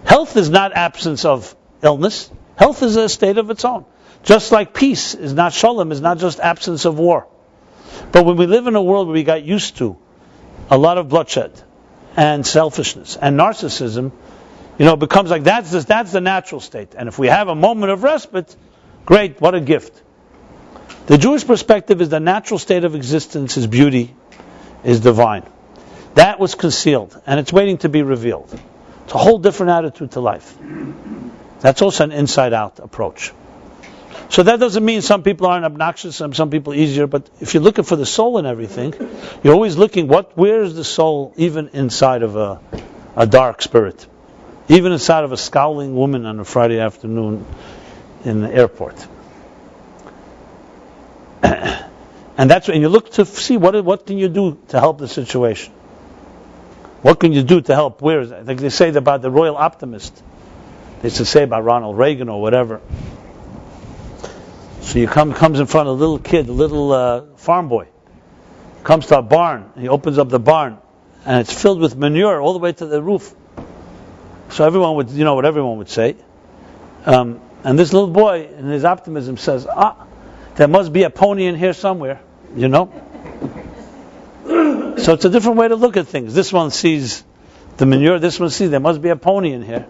Health is not absence of illness. Health is a state of its own. Just like peace is not shalom, is not just absence of war. But when we live in a world where we got used to a lot of bloodshed and selfishness and narcissism, it becomes like that's the natural state. And if we have a moment of respite, great, what a gift. The Jewish perspective is the natural state of existence is beauty, is divine. That was concealed, and it's waiting to be revealed. It's a whole different attitude to life. That's also an inside-out approach. So that doesn't mean some people aren't obnoxious and some people easier, but if you're looking for the soul in everything, you're always looking, where is the soul even inside of a dark spirit? Even inside of a scowling woman on a Friday afternoon in the airport. And that's when you look to see what can you do to help the situation. What can you do to help? Where is it? Like they say about the royal optimist. They used to say about Ronald Reagan or whatever. So comes in front of a little kid, a little farm boy. Comes to a barn, and he opens up the barn, and it's filled with manure all the way to the roof. So everyone would, what everyone would say. And this little boy, in his optimism, says, there must be a pony in here somewhere, So it's a different way to look at things. This one sees the manure, this one sees there must be a pony in here.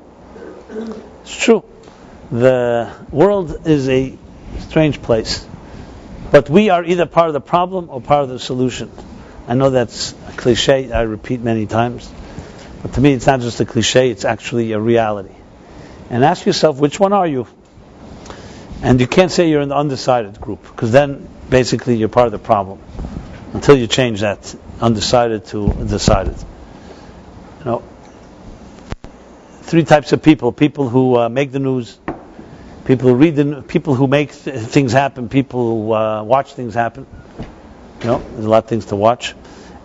It's true. The world is a strange place. But we are either part of the problem or part of the solution. I know that's a cliche, I repeat many times. But to me, it's not just a cliche, it's actually a reality. And ask yourself, which one are you? And you can't say you're in the undecided group, because then basically you're part of the problem. Until you change that undecided to decided. Three types of people. People who make the news, people who read people who make things happen, people who watch things happen. There's a lot of things to watch.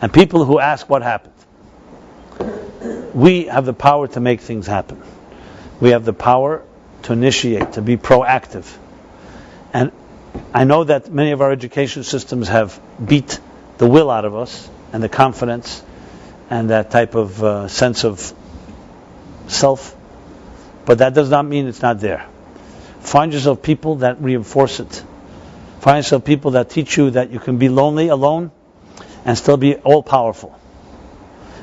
And people who ask what happened. We have the power to make things happen. We have the power to initiate, to be proactive. And I know that many of our education systems have beat the will out of us, and the confidence, and that type of sense of self. But that does not mean it's not there. Find yourself people that reinforce it. Find yourself people that teach you that you can be lonely, alone, and still be all-powerful.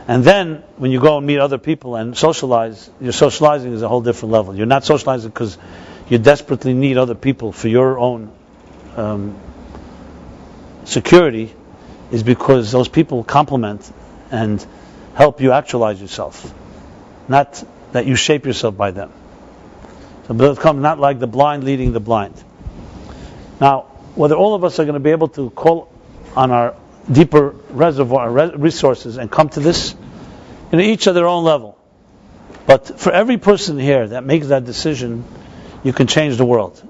And then, when you go and meet other people and socialize, your socializing is a whole different level. You're not socializing because you desperately need other people for your own security. Is because those people complement and help you actualize yourself. Not that you shape yourself by them. So it becomes not like the blind leading the blind. Now, whether all of us are going to be able to call on our deeper reservoir, resources, and come to this, each at their own level. But for every person here that makes that decision, you can change the world.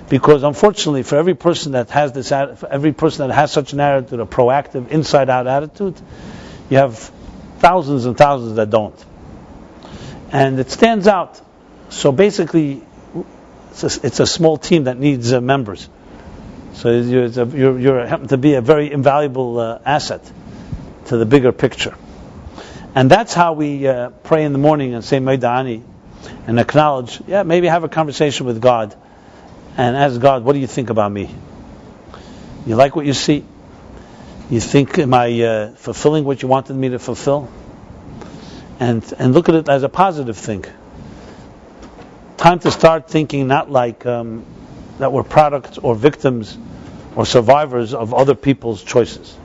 Because unfortunately, for every person that has such an attitude, a proactive, inside-out attitude, you have thousands and thousands that don't. And it stands out. So basically, it's a small team that needs members. So you happen to be a very invaluable asset to the bigger picture. And that's how we pray in the morning and say Meida'ani and acknowledge, maybe have a conversation with God and ask God, what do you think about me? You like what you see? You think, am I fulfilling what you wanted me to fulfill? And look at it as a positive thing. Time to start thinking not like that we're products or victims or survivors of other people's choices.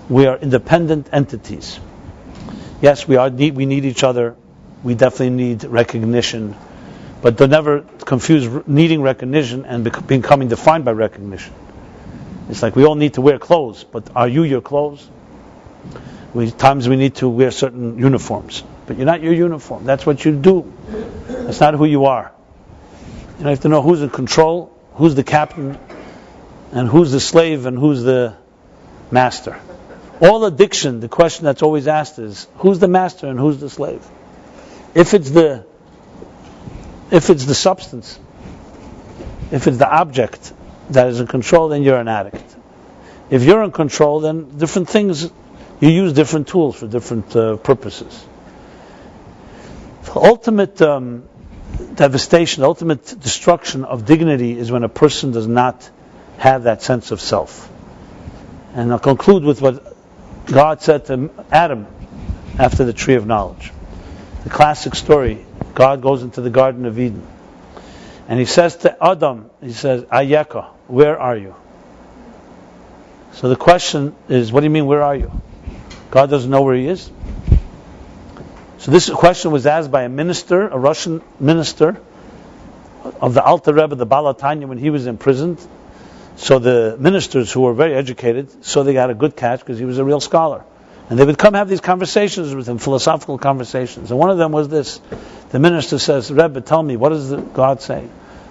We are independent entities. Yes, we need each other. We definitely need recognition. But don't never confuse needing recognition and becoming defined by recognition. It's like we all need to wear clothes, but are you your clothes? Times we need to wear certain uniforms, but you're not your uniform. That's what you do. That's not who you are. You have to know who's in control, who's the captain, and who's the slave, and who's the master. All addiction, the question that's always asked is, who's the master and who's the slave? If it's the substance, if it's the object that is in control, then you're an addict. If you're in control, then different things, you use different tools for different purposes. The ultimate devastation, ultimate destruction of dignity is when a person does not have that sense of self. And I'll conclude with what God said to Adam after the tree of knowledge. The classic story, God goes into the Garden of Eden. And he says to Adam, he says, Ayeka, where are you? So the question is, what do you mean, where are you? God doesn't know where he is. So this question was asked by a minister, a Russian minister of the Alter Rebbe, the Baal HaTanya, when he was imprisoned. So the ministers who were very educated, so they got a good catch because he was a real scholar. And they would come have these conversations with him, philosophical conversations. And one of them was this. The minister says, Rebbe, tell me, what does God say?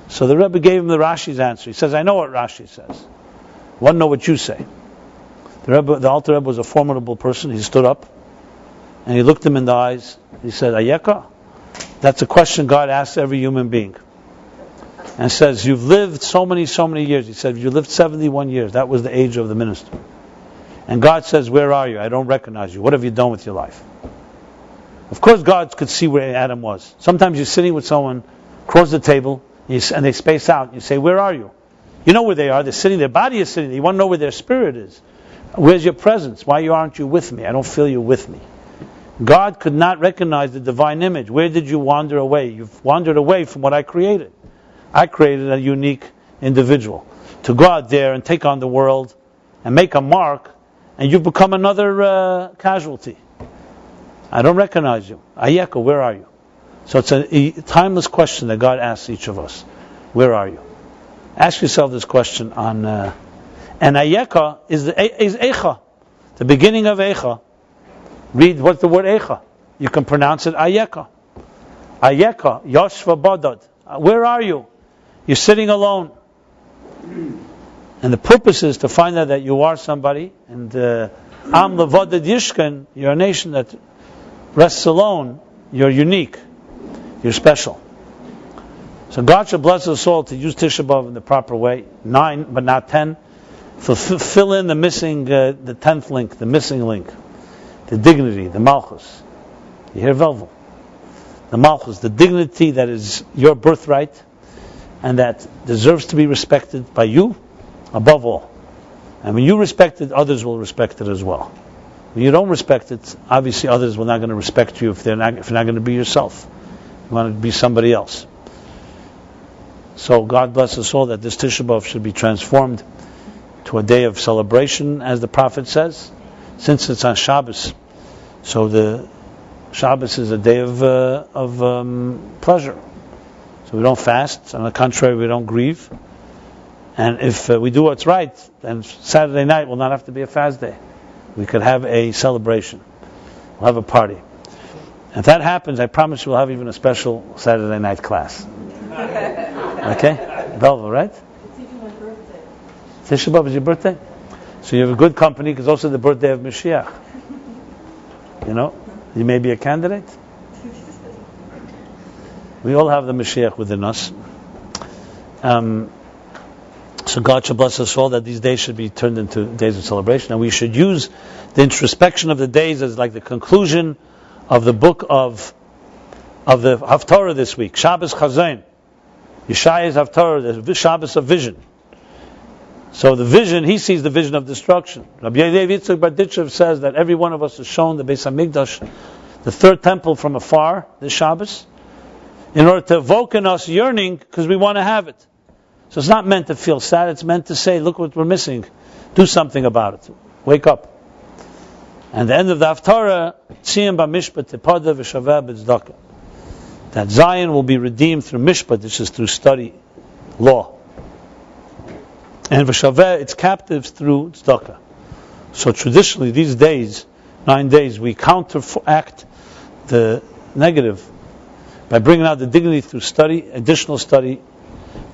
So the Rebbe gave him the Rashi's answer. He says, I know what Rashi says. I want to know what you say. The Alter Rebbe was a formidable person. He stood up and he looked him in the eyes. He said, Ayeka? That's a question God asks every human being. And says, you've lived so many years. He said, you lived 71 years. That was the age of the minister. And God says, where are you? I don't recognize you. What have you done with your life? Of course God could see where Adam was. Sometimes you're sitting with someone across the table and they space out. You say, where are you? You know where they are. They're sitting. Their body is sitting there. You want to know where their spirit is. Where's your presence? Why aren't you with me? I don't feel you with me. God could not recognize the divine image. Where did you wander away? You've wandered away from what I created. I created a unique individual. To go out there and take on the world and make a mark, and you've become another casualty. I don't recognize you. Ayeka, where are you? So it's a timeless question that God asks each of us. Where are you? Ask yourself this question on... and Ayeka is Eicha. The beginning of Eicha. Read what's the word Eicha. You can pronounce it Ayeka. Ayeka, Yoshva Badad. Where are you? You're sitting alone. And the purpose is to find out that you are somebody. And Am Levadad Yishkan, you're a nation that rests alone. You're unique. You're special. So God should bless us all to use Tisha B'Av in the proper way. 9, but not 10. Fill in the missing, the 10th link, the missing link. The dignity, the Malchus. You hear Velvel? The Malchus, the dignity that is your birthright and that deserves to be respected by you above all. And when you respect it, others will respect it as well. When you don't respect it, obviously others will not going to respect you if you're not going to be yourself. You want to be somebody else. So God bless us all that this Tisha B'Av should be transformed to a day of celebration, as the Prophet says, since it's on Shabbos. So the Shabbos is a day of pleasure. So we don't fast. On the contrary, we don't grieve. And if we do what's right, then Saturday night will not have to be a fast day. We could have a celebration. We'll have a party. If that happens, I promise you we'll have even a special Saturday night class. Okay? Velva, right? It's even my birthday. Tisha B'Av is your birthday? So you have a good company, because also the birthday of Mashiach. You know? You may be a candidate. We all have the Mashiach within us. So God should bless us all that these days should be turned into days of celebration, and we should use the introspection of the days as like the conclusion of the book of the Haftarah this week, Shabbos Chazain, Yeshaya's Haftarah, the Shabbos of vision. So the vision, he sees the vision of destruction. Rabbi Yitzchak Bar Ditchev says that every one of us is shown the Beis Hamikdash, the third temple from afar, this Shabbos, in order to evoke in us yearning because we want to have it. So it's not meant to feel sad, it's meant to say, look what we're missing. Do something about it. Wake up. And the end of the Haftarah, Tziyam b'mishpat tepada v'shaveh b'tzdaka. That Zion will be redeemed through mishpat, which is through study, law. And v'shaveh, its captives through tzedakah. So traditionally, these days, 9 days, we counteract the negative by bringing out the dignity through study, additional study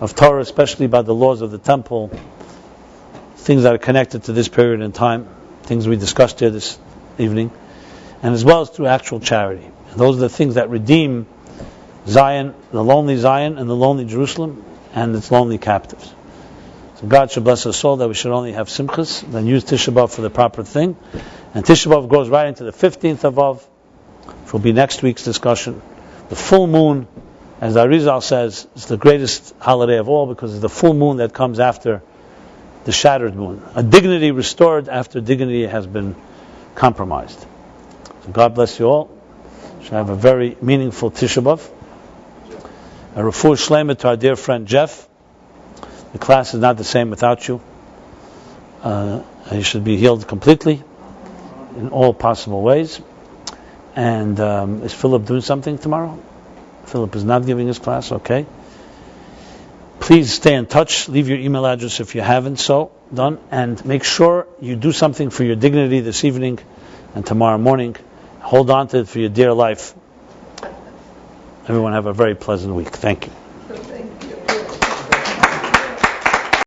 of Torah, especially about the laws of the temple, things that are connected to this period in time, things we discussed here this evening, and as well as through actual charity. And those are the things that redeem Zion, the lonely Zion and the lonely Jerusalem, and its lonely captives. So God should bless us all that we should only have simchas, then use Tisha B'Av for the proper thing. And Tisha B'Av goes right into the 15th of Av, which will be next week's discussion. The full moon, as Arizal says, is the greatest holiday of all because it's the full moon that comes after the shattered moon. A dignity restored after dignity has been compromised. So God bless you all. Should have a very meaningful Tisha B'Av. A refuah shleima to our dear friend Jeff. The class is not the same without you. You should be healed completely in all possible ways. And is Philip doing something tomorrow? Philip is not giving his class, okay. Please stay in touch. Leave your email address if you haven't so done. And make sure you do something for your dignity this evening and tomorrow morning. Hold on to it for your dear life. Everyone have a very pleasant week. Thank you.